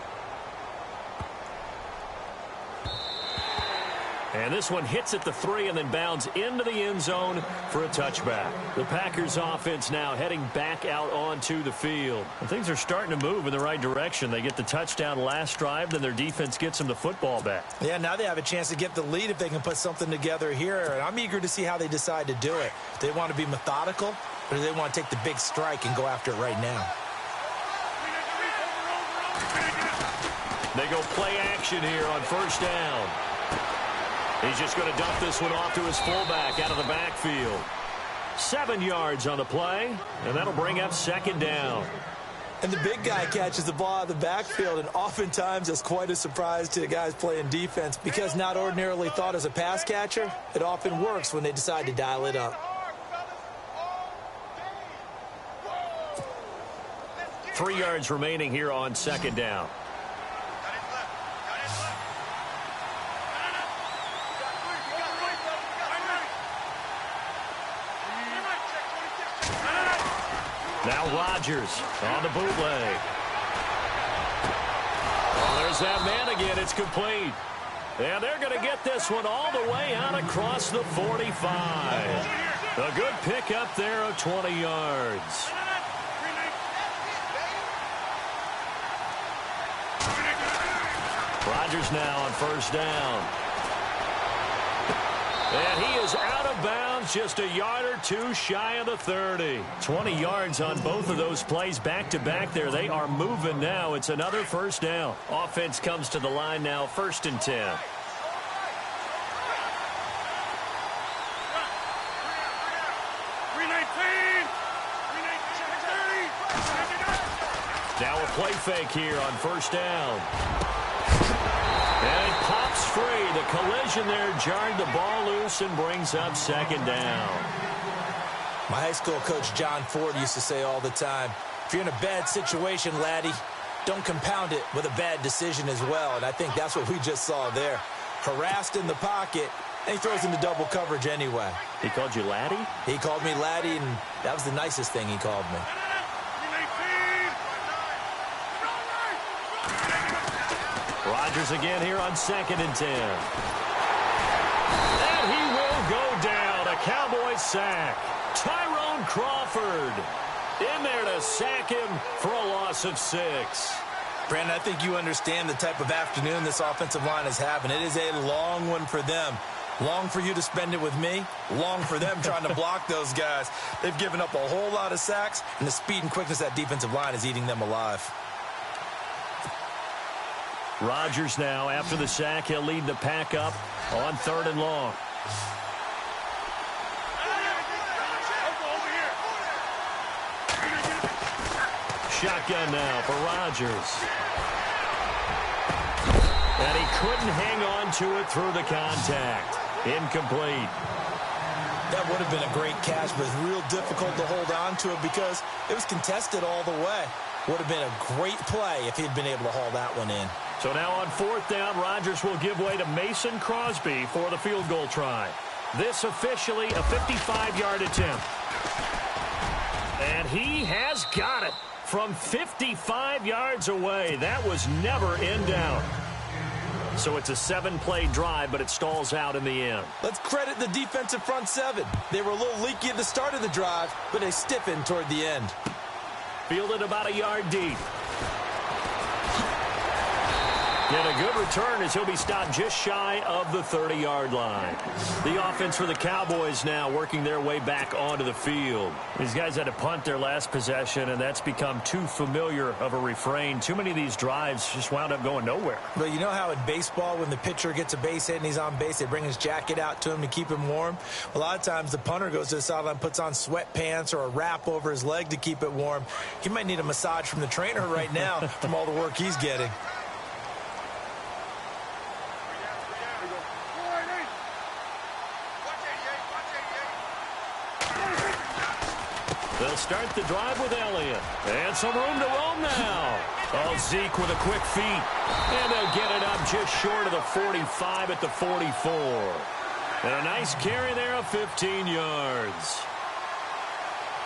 And this one hits at the 3 and then bounds into the end zone for a touchback. The Packers offense now heading back out onto the field. And things are starting to move in the right direction. They get the touchdown last drive, then their defense gets them the football back. Yeah, now they have a chance to get the lead if they can put something together here. And I'm eager to see how they decide to do it. Do they want to be methodical, or do they want to take the big strike and go after it right now? They go play action here on first down. He's just going to dump this one off to his fullback out of the backfield. 7 yards on the play, and that'll bring up second down. And the big guy catches the ball out of the backfield, and oftentimes that's quite a surprise to the guys playing defense because not ordinarily thought as a pass catcher, it often works when they decide to dial it up. 3 yards remaining here on second down. Now Rodgers on the bootleg. Oh, there's that man again. It's complete. And they're going to get this one all the way out across the 45. A good pickup there of 20 yards. Rodgers now on first down. And he is out of bounds, just a yard or two shy of the 30. 20 yards on both of those plays back-to-back there. They are moving now. It's another first down. Offense comes to the line now, 1st and 10. Now a play fake here on first down. And it pops free. The collision there jarred the ball loose and brings up second down. My high school coach John Ford used to say all the time, if you're in a bad situation, laddie, don't compound it with a bad decision as well. And I think that's what we just saw there. Harassed in the pocket, and he throws into double coverage anyway. He called you laddie? He called me laddie, and that was the nicest thing he called me. Rodgers again here on 2nd and 10. And he will go down. A Cowboys sack. Tyrone Crawford in there to sack him for a loss of 6. Brandon, I think you understand the type of afternoon this offensive line is having. It is a long one for them. Long for you to spend it with me. Long for them trying to block those guys. They've given up a whole lot of sacks, and the speed and quickness of that defensive line is eating them alive. Rodgers now, after the sack, he'll lead the pack up on 3rd and long. Shotgun now for Rodgers. And he couldn't hang on to it through the contact. Incomplete. That would have been a great catch, but it's real difficult to hold on to it because it was contested all the way. Would have been a great play if he'd been able to haul that one in. So now on 4th down, Rodgers will give way to Mason Crosby for the field goal try. This officially a 55-yard attempt. And he has got it from 55 yards away. That was never in doubt. So it's a 7-play drive, but it stalls out in the end. Let's credit the defensive front 7. They were a little leaky at the start of the drive, but they stiffened toward the end. Fielded about a yard deep. And a good return as he'll be stopped just shy of the 30-yard line. The offense for the Cowboys now working their way back onto the field. These guys had to punt their last possession, and that's become too familiar of a refrain. Too many of these drives just wound up going nowhere. But you know how in baseball, when the pitcher gets a base hit and he's on base, they bring his jacket out to him to keep him warm? A lot of times the punter goes to the sideline, puts on sweatpants or a wrap over his leg to keep it warm. He might need a massage from the trainer right now from all the work he's getting. They'll start the drive with Elliott. And some room to roam now. Oh, Zeke with a quick feet. And they'll get it up just short of the 45 at the 44. And a nice carry there of 15 yards.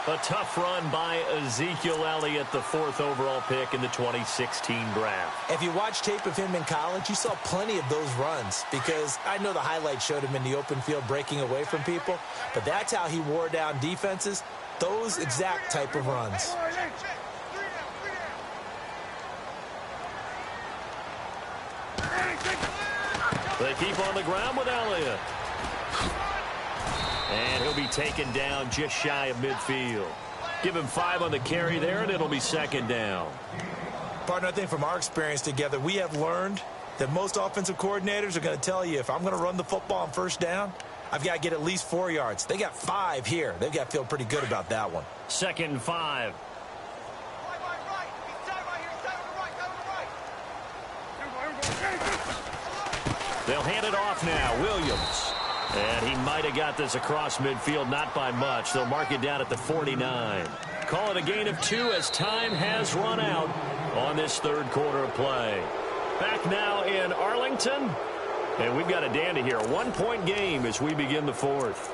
A tough run by Ezekiel Elliott, the 4th overall pick in the 2016 draft. If you watch tape of him in college, you saw plenty of those runs, because I know the highlights showed him in the open field breaking away from people, but that's how he wore down defenses, those exact type of runs. They keep on the ground with Elliott. And he'll be taken down just shy of midfield. Give him 5 on the carry there, and it'll be 2nd down. Partner, I think from our experience together, we have learned that most offensive coordinators are going to tell you, if I'm going to run the football on 1st down, I've got to get at least 4 yards. They got 5 here. They've got to feel pretty good about that one. 2nd and 5. They'll hand it off now. Williams. And he might have got this across midfield, not by much. They'll mark it down at the 49. Call it a gain of 2 as time has run out on this 3rd quarter of play. Back now in Arlington. And we've got a dandy here. A 1-point game as we begin the 4th.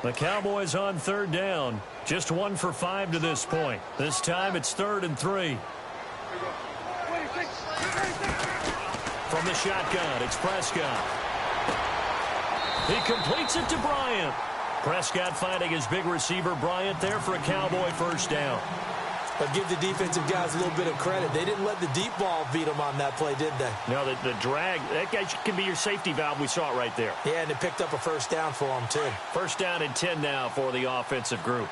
The Cowboys on 3rd down. Just 1 for 5 to this point. This time it's 3rd and 3. From the shotgun, it's Prescott. He completes it to Bryant. Prescott finding his big receiver Bryant there for a Cowboy 1st down. But give the defensive guys a little bit of credit. They didn't let the deep ball beat them on that play, did they? No, the drag, that guy can be your safety valve. We saw it right there. Yeah, and it picked up a 1st down for them, too. 1st down and 10 now for the offensive group.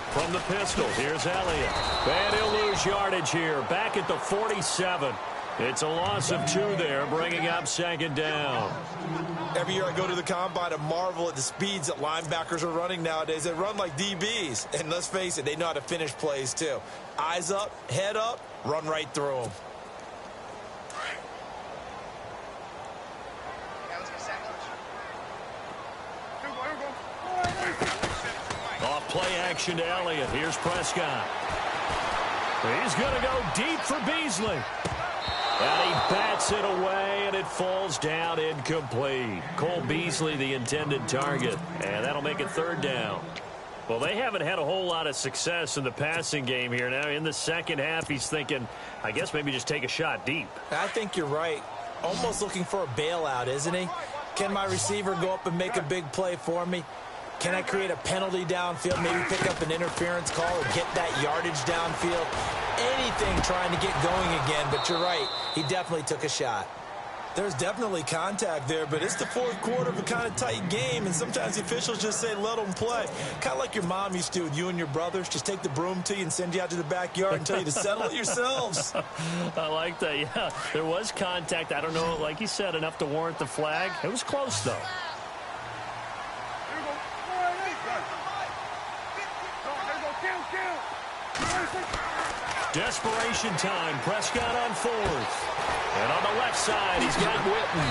From the pistol, here's Elliott. And he'll lose yardage here. Back at the 47. It's a loss of 2 there, bringing up 2nd down. Every year I go to the combine and marvel at the speeds that linebackers are running nowadays. They run like DBs. And let's face it, they know how to finish plays, too. Eyes up, head up, run right through them. Off play action to Elliott. Here's Prescott. He's going to go deep for Beasley. And he bats it away, and it falls down incomplete. Cole Beasley, the intended target. And that'll make it 3rd down. Well, they haven't had a whole lot of success in the passing game here. Now, in the 2nd half, he's thinking, I guess maybe just take a shot deep. I think you're right. Almost looking for a bailout, isn't he? Can my receiver go up and make a big play for me? Can I create a penalty downfield, maybe pick up an interference call or get that yardage downfield? Anything trying to get going again, but you're right. He definitely took a shot. There's definitely contact there, but it's the 4th quarter of a kind of tight game, and sometimes the officials just say, let them play. Kind of like your mom used to with you and your brothers. Just take the broom to you and send you out to the backyard and tell you to settle it yourselves. I like that, yeah. There was contact. I don't know, like you said, enough to warrant the flag. It was close, though. Desperation time. Prescott on 4th. And on the left side, he's got Witten.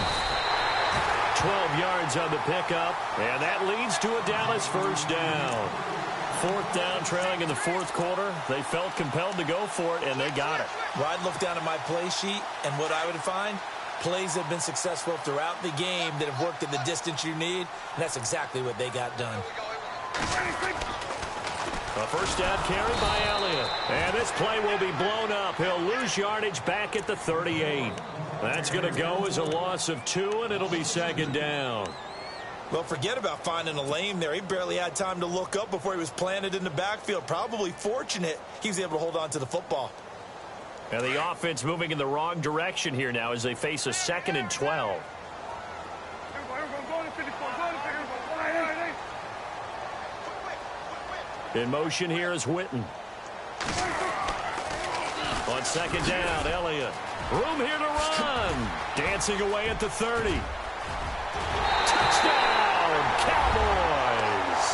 12 yards on the pickup. And that leads to a Dallas 1st down. 4th down, trailing in the 4th quarter. They felt compelled to go for it, and they got it. Well, I'd look down at my play sheet, and what I would find, plays have been successful throughout the game that have worked in the distance you need, and that's exactly what they got done. A 1st down carry by Elliott. And this play will be blown up. He'll lose yardage back at the 38. That's going to go as a loss of 2, and it'll be 2nd down. Well, forget about finding a lane there. He barely had time to look up before he was planted in the backfield. Probably fortunate he was able to hold on to the football. And the offense moving in the wrong direction here now as they face a 2nd and 12. In motion here is Witten. On 2nd down, Elliott. Room here to run. Dancing away at the 30. Touchdown, Cowboys.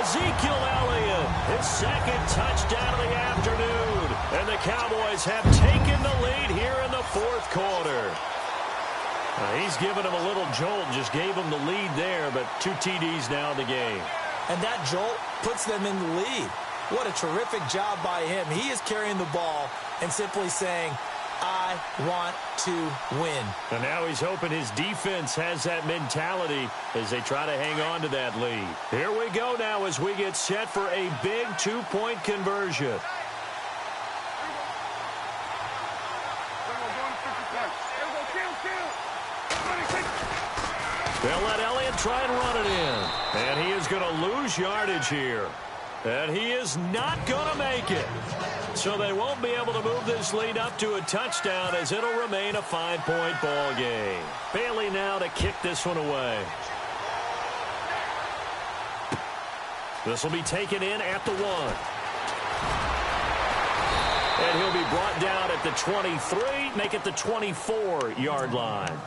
Ezekiel Elliott, his 2nd touchdown of the afternoon. And the Cowboys have taken the lead here in the 4th quarter. He's given him a little jolt, just gave him the lead there, but 2 TDs now in the game. and that jolt puts them in the lead. What a terrific job by him. He is carrying the ball and simply saying, I want to win. And now he's hoping his defense has that mentality as they try to hang on to that lead. Here we go now as we get set for a big two-point conversion. They'll let Elliott try and run it in. And he is going to lose yardage here. And he is not going to make it. So they won't be able to move this lead up to a touchdown as it'll remain a 5-point ball game. Bailey now to kick this one away. This will be taken in at the 1. And he'll be brought down at the 23, make it the 24-yard line.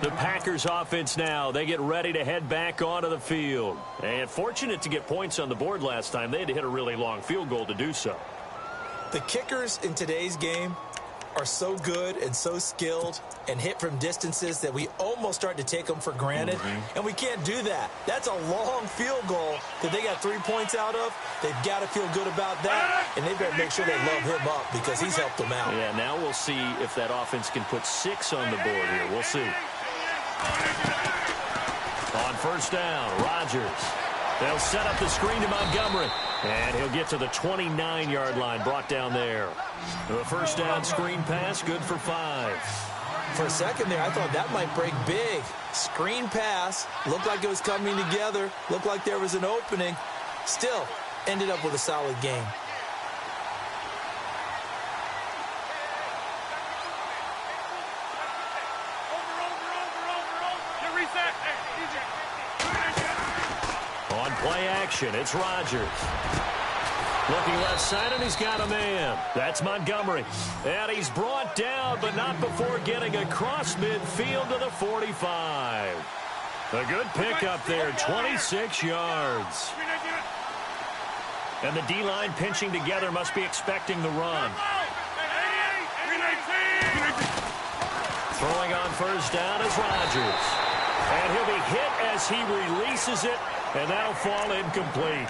The Packers offense now, they get ready to head back onto the field. And fortunate to get points on the board last time. They had to hit a really long field goal to do so. The kickers in today's game are so good and so skilled and hit from distances that we almost start to take them for granted. And we can't do that. That's a long field goal that they got 3 points out of. They've got to feel good about that, and they better make sure they love him up because he's helped them out. Yeah, now we'll see if that offense can put 6 on the board here. We'll see. On first down, Rodgers. They'll set up the screen to Montgomery. And he'll get to the 29-yard line, brought down there. The first down screen pass, good for 5. For a second there, I thought that might break big. Screen pass, looked like it was coming together, looked like there was an opening. Still, ended up with a solid game. On play action, it's Rodgers. Looking left side, and he's got a man. That's Montgomery. And he's brought down, but not before getting across midfield to the 45. A good pickup there, 26 yards. And the D-line pinching together must be expecting the run. Throwing on first down is Rodgers. And he'll be hit as he releases it, and that'll fall incomplete.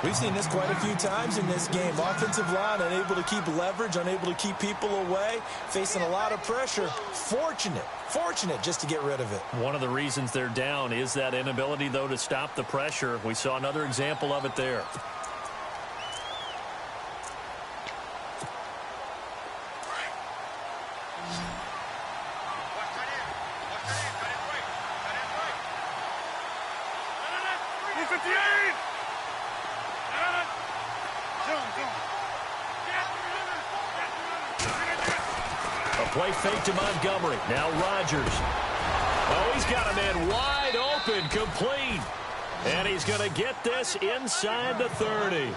We've seen this quite a few times in this game. Offensive line unable to keep leverage, unable to keep people away, facing a lot of pressure. Fortunate just to get rid of it. One of the reasons they're down is that inability, though, to stop the pressure. We saw another example of it there. Play fake to Montgomery. Now Rodgers. Oh, he's got a man wide open, complete. And he's going to get this inside the 30.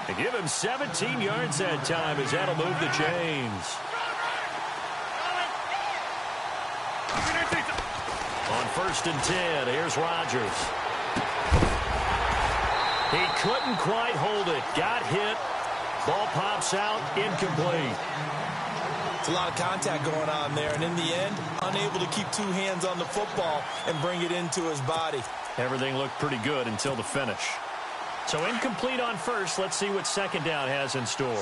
And give him 17 yards that time as that'll move the chains. On first and 10, here's Rodgers. He couldn't quite hold it. Got hit. Ball pops out, incomplete. It's a lot of contact going on there, and in the end, unable to keep 2 hands on the football and bring it into his body. Everything looked pretty good until the finish. So incomplete on first. Let's see what second down has in store. 26.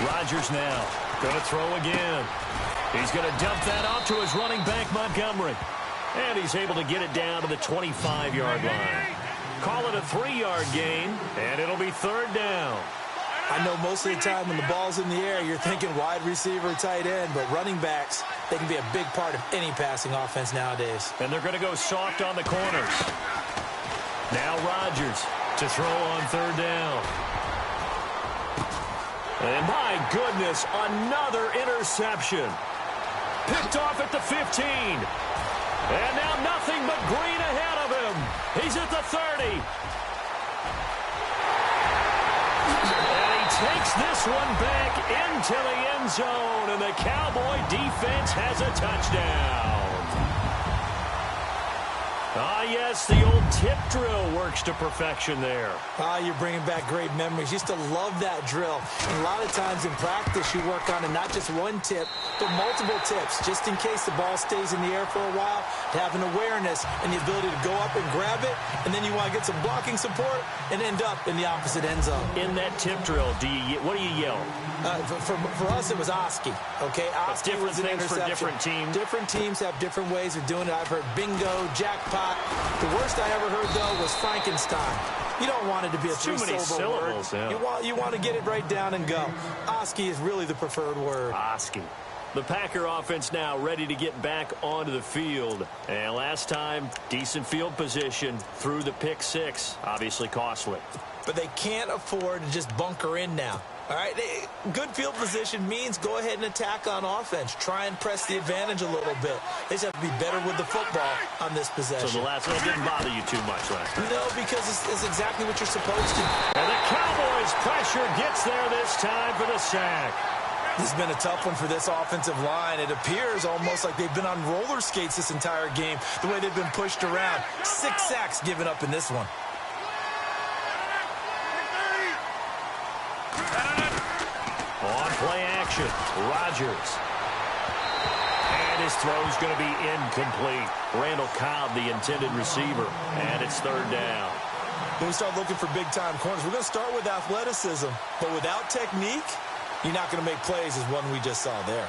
Rodgers now going to throw again. He's going to dump that off to his running back, Montgomery. And he's able to get it down to the 25-yard line. Call it a 3-yard gain, and it'll be third down. I know most of the time when the ball's in the air, you're thinking wide receiver, tight end, but running backs, they can be a big part of any passing offense nowadays. And they're going to go soft on the corners. Now Rodgers to throw on third down. And my goodness, another interception. Picked off at the 15. And now nothing but green ahead of him. He's at the 30. And he takes this one back into the end zone. And the Cowboy defense has a touchdown. Ah, yes, the old tip drill works to perfection there. Ah, you're bringing back great memories. Used to love that drill. And a lot of times in practice, you work on it, not just one tip, but multiple tips, just in case the ball stays in the air for a while, to have an awareness and the ability to go up and grab it, and then you want to get some blocking support and end up in the opposite end zone. In that tip drill, what do you yell? For us, it was Oski. Okay, Oski different was an things for different teams. Different teams have different ways of doing it. I've heard bingo, jackpot. The worst I ever heard, though, was Frankenstein. You don't want it to be a three-syllable word. Yeah. You want to get it right down and go. Oski is really the preferred word. Oski. The Packer offense now ready to get back onto the field. And last time, decent field position through the pick six. Obviously costly. But they can't afford to just bunker in now. All right, good field position means go ahead and attack on offense. Try and press the advantage a little bit. They just have to be better with the football on this possession. So the last one didn't bother you too much last time? No, because it's exactly what you're supposed to. And the Cowboys pressure gets there this time for the sack. This has been a tough one for this offensive line. It appears almost like they've been on roller skates this entire game, the way they've been pushed around. 6 sacks given up in this one. On play action, Rodgers. And his throw's going to be incomplete. Randall Cobb, the intended receiver. And it's third down. When we start looking for big-time corners, we're going to start with athleticism. But without technique, you're not going to make plays as one we just saw there.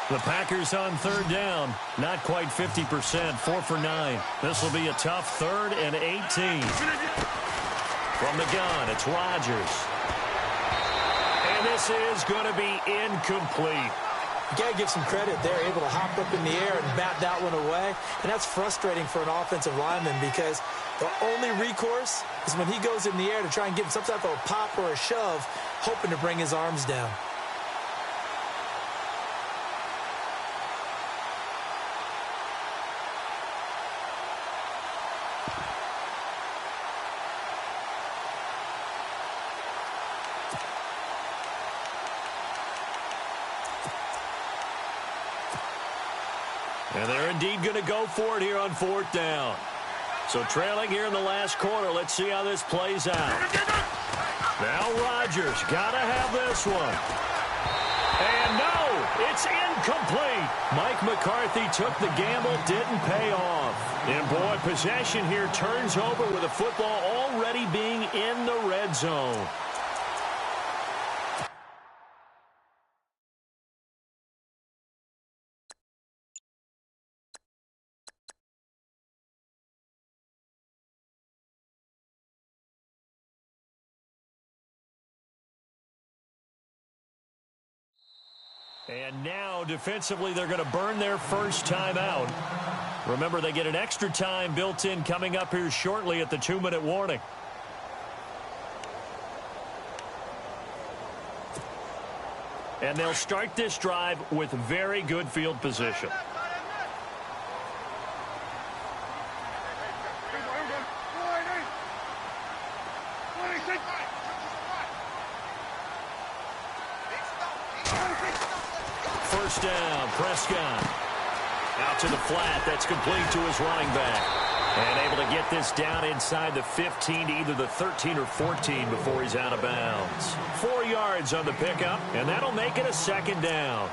The Packers on third down. Not quite 50%, 4 for 9. This will be a tough 3rd and 18. From the gun, it's Rodgers. And this is going to be incomplete. You got to give some credit. They're able to hop up in the air and bat that one away. And that's frustrating for an offensive lineman because the only recourse is when he goes in the air to try and get some type of a pop or a shove, hoping to bring his arms down. And they're indeed going to go for it here on 4th down. So trailing here in the last quarter. Let's see how this plays out. Now Rodgers got to have this one. And no, it's incomplete. Mike McCarthy took the gamble, didn't pay off. And boy, possession here turns over with the football already being in the red zone. And now, defensively, they're going to burn their first time out. Remember, they get an extra time built in coming up here shortly at the 2-minute warning. And they'll start this drive with very good field position. First down, Prescott. Out to the flat. That's complete to his running back. And able to get this down inside the 15 to either the 13 or 14 before he's out of bounds. 4 yards on the pickup, and that'll make it a 2nd down.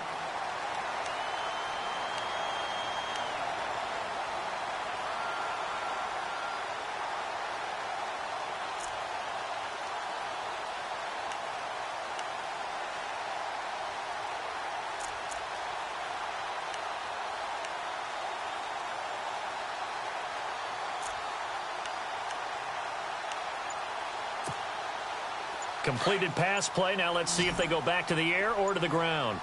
Completed pass play. Now let's see if they go back to the air or to the ground.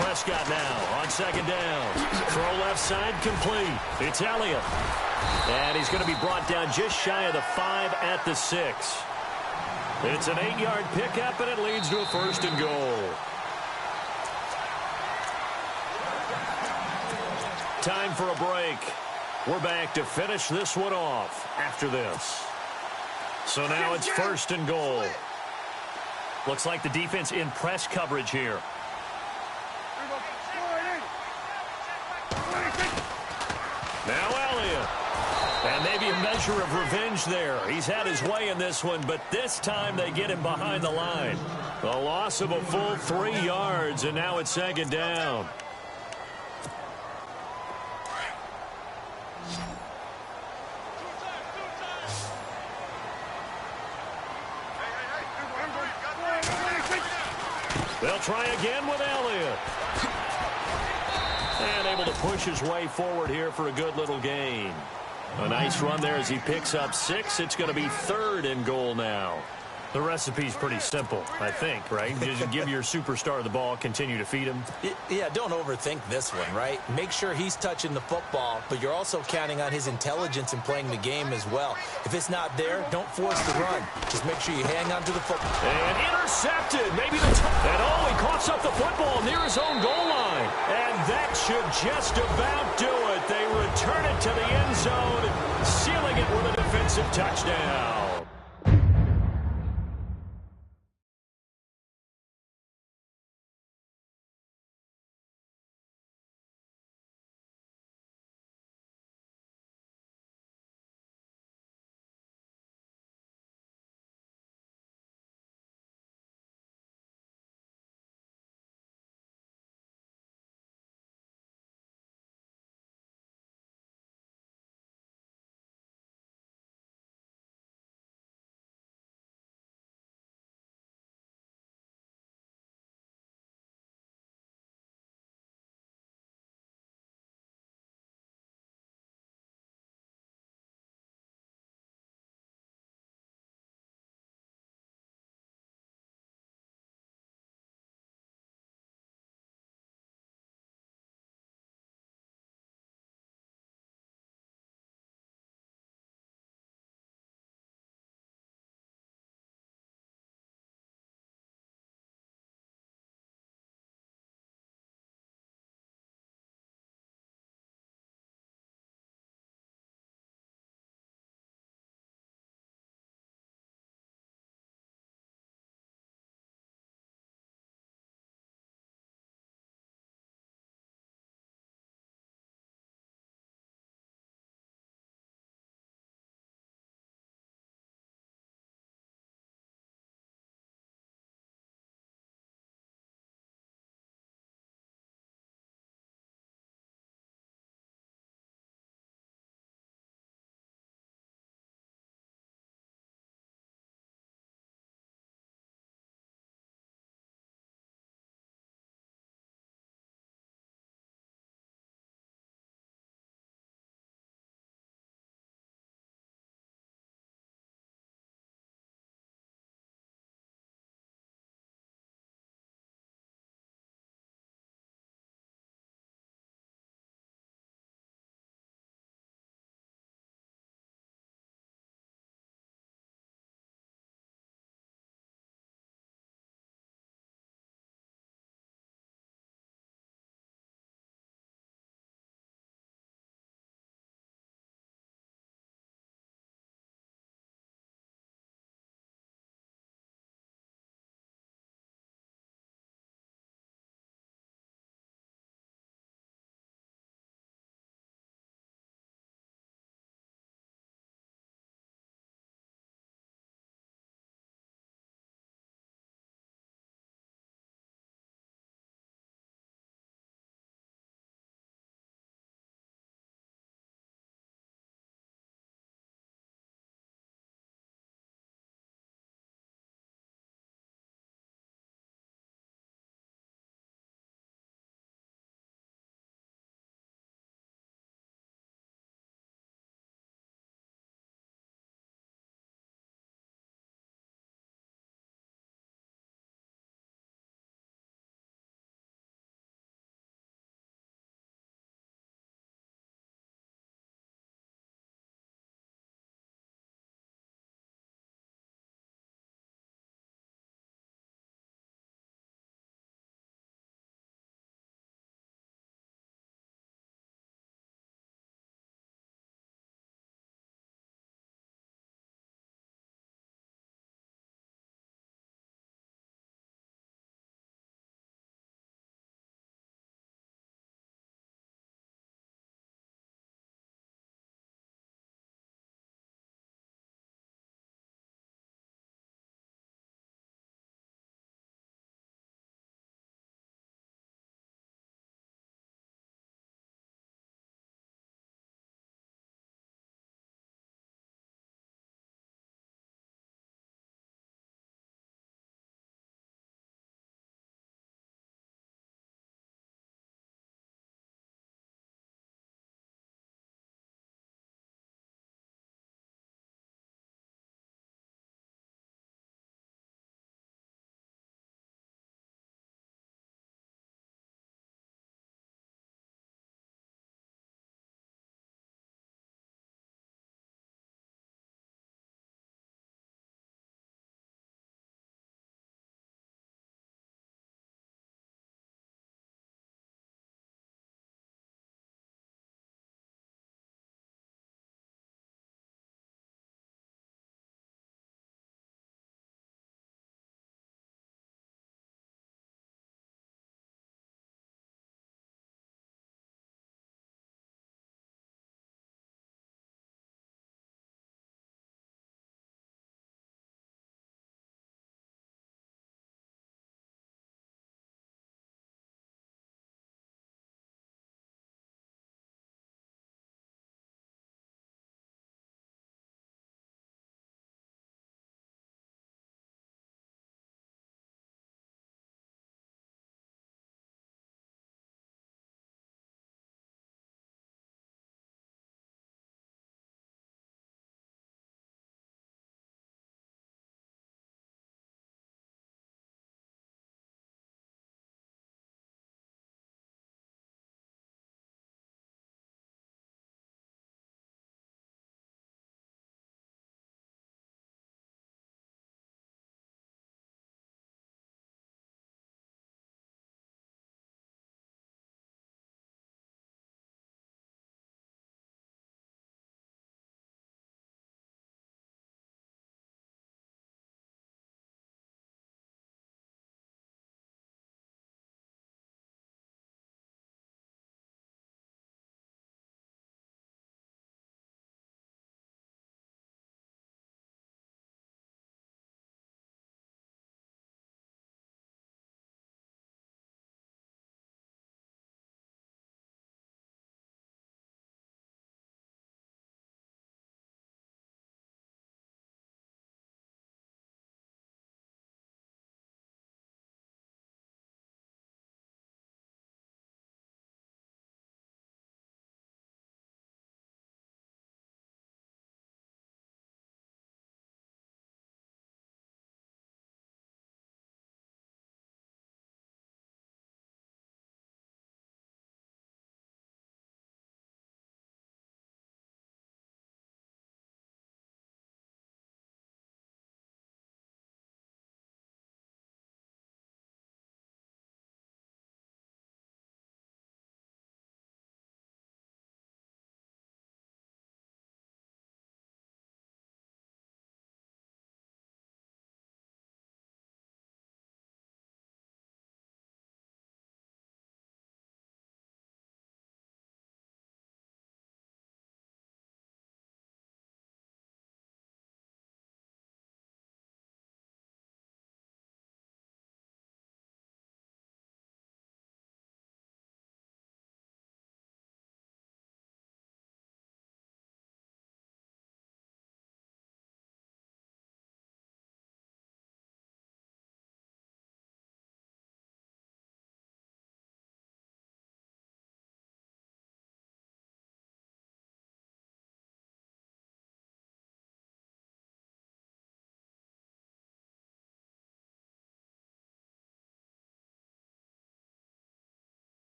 Prescott now on 2nd down. Throw left side complete. It's Elliott. And he's going to be brought down just shy of the 5 at the 6. It's an 8-yard pickup, and it leads to a 1st and goal. Time for a break. We're back to finish this one off after this. So now it's 1st and goal. Looks like the defense in press coverage here. Now Elliott. And maybe a measure of revenge there. He's had his way in this one, but this time they get him behind the line. A loss of a full 3 yards, and now it's 2nd down. They'll try again with Elliott. And able to push his way forward here for a good little gain. A nice run there as he picks up 6. It's going to be 3rd and goal now. The recipe's pretty simple, I think, right? Just give your superstar the ball, continue to feed him. Yeah, don't overthink this one, right? Make sure he's touching the football, but you're also counting on his intelligence in playing the game as well. If it's not there, don't force the run. Just make sure you hang on to the football. And intercepted. Maybe the and he coughs up the football near his own goal line. And that should just about do it. They return it to the end zone, sealing it with a defensive touchdown.